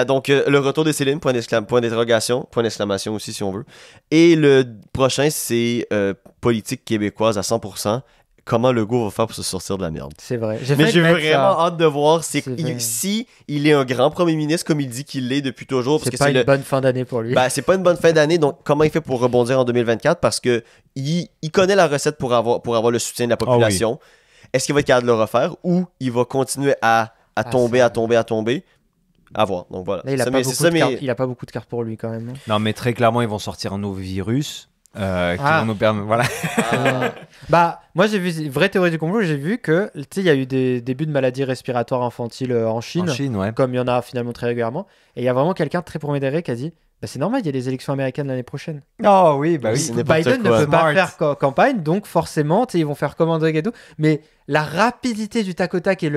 Speaker 1: Donc, le retour de Céline, point d'interrogation, point d'exclamation aussi si on veut. Et le prochain, c'est politique québécoise à 100%. Comment Legault va faire pour se sortir de la merde?
Speaker 2: C'est vrai.
Speaker 1: Mais j'ai vraiment hâte de voir si il est un grand premier ministre comme il dit qu'il l'est depuis toujours.
Speaker 2: C'est pas une bonne fin d'année pour lui.
Speaker 1: C'est pas une bonne fin d'année, donc comment il fait pour rebondir en 2024? Parce que il connaît la recette pour avoir le soutien de la population. Est-ce qu'il va être capable de le refaire ou il va continuer à tomber? À voir. Donc voilà.
Speaker 2: Là, il a pas beaucoup de cartes pour lui quand même. Hein.
Speaker 3: Non, mais très clairement, ils vont sortir un nouveau virus qui vont nous permettre. Voilà.
Speaker 2: Moi, j'ai vu, vraie théorie du complot, j'ai vu que, tu sais, il y a eu des débuts de maladies respiratoires infantiles en Chine, comme il y en a finalement très régulièrement. Et il y a vraiment quelqu'un de très premier qui a dit, c'est normal, il y a des élections américaines l'année prochaine.
Speaker 3: Oh oui, oui.
Speaker 2: Biden ne peut pas faire campagne, donc forcément, ils vont faire comme André Gado. Mais la rapidité du tac au tac et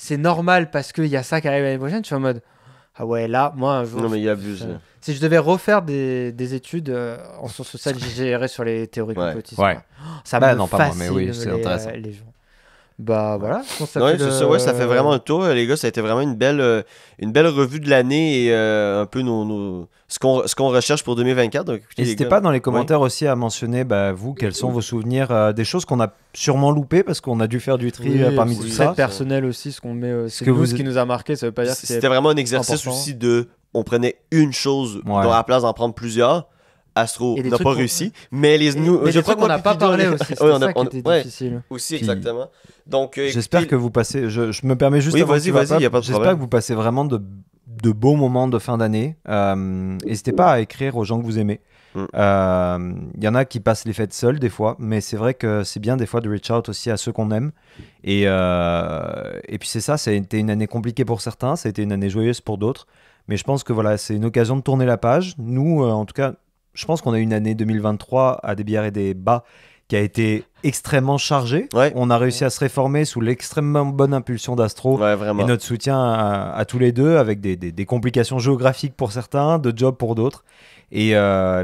Speaker 2: c'est normal parce qu'il y a ça qui arrive l'année prochaine, je suis en mode, ah ouais, là, moi un jour.
Speaker 1: Non, mais il abuse.
Speaker 2: Si je devais refaire des études en sciences sociales, j'irais sur les théories complotistes.
Speaker 3: Ouais.
Speaker 2: Ça me
Speaker 3: non, pas moi, mais oui,
Speaker 2: fascine
Speaker 3: c'est intéressant.
Speaker 2: les gens. Bah voilà, je pense que
Speaker 1: Ouais, c'est ça, ouais, ça fait vraiment un tour, les gars. Ça a été vraiment une belle revue de l'année et un peu ce qu'on recherche pour 2024. Donc,
Speaker 3: n'hésitez pas dans les commentaires aussi à mentionner, vous, quels sont vos souvenirs, des choses qu'on a sûrement loupées parce qu'on a dû faire du tri parmi tout ça.
Speaker 2: C'est personnel aussi, ce qu'on met. Ce qui nous a marqué, ça veut pas dire que
Speaker 1: c'était vraiment un exercice important. Aussi on prenait une chose à la place d'en prendre plusieurs. Astro n'a pas réussi, mais
Speaker 2: je crois qu'on n'a pas parlé aussi. C'est ça qui était difficile.
Speaker 1: Aussi, exactement. Donc,
Speaker 3: j'espère que vous passez. Je me permets juste.
Speaker 1: Oui, vas-y, il y a pas de problème.
Speaker 3: J'espère que vous passez vraiment de beaux moments de fin d'année. N'hésitez pas à écrire aux gens que vous aimez. Il y en a qui passent les fêtes seuls des fois, mais c'est vrai que c'est bien des fois de reach out aussi à ceux qu'on aime. Et puis c'est ça a été une année compliquée pour certains, ça a été une année joyeuse pour d'autres. Mais je pense que voilà, c'est une occasion de tourner la page. Nous, en tout cas. Je pense qu'on a eu une année 2023 à des bières et des bas qui a été extrêmement chargée. Ouais. On a réussi à se réformer sous l'extrêmement bonne impulsion d'Astro et notre soutien à tous les deux avec des complications géographiques pour certains, de jobs pour d'autres. Et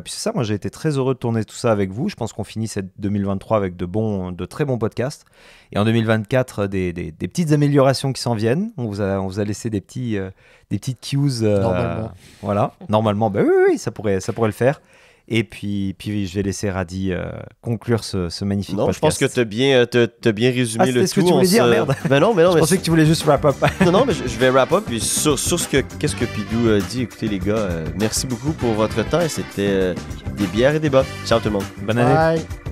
Speaker 3: puis c'est ça, moi j'ai été très heureux de tourner tout ça avec vous. Je pense qu'on finit cette 2023 avec de très bons podcasts. Et en 2024, des petites améliorations qui s'en viennent. On vous a laissé des petites cues.
Speaker 2: Normalement.
Speaker 3: Voilà, normalement, oui, ça pourrait le faire. Et puis je vais laisser Radi conclure ce magnifique podcast.
Speaker 1: Je pense que t'as bien résumé le tout.
Speaker 3: C'est ce que tu voulais dire, merde.
Speaker 1: Non,
Speaker 3: je pensais que tu voulais juste wrap up.
Speaker 1: non, mais je vais wrap up. Puis sur qu'est-ce que Pidou dit, écoutez les gars, merci beaucoup pour votre temps et c'était des bières et des bas. Ciao tout le monde.
Speaker 3: Bonne année.
Speaker 2: Bye.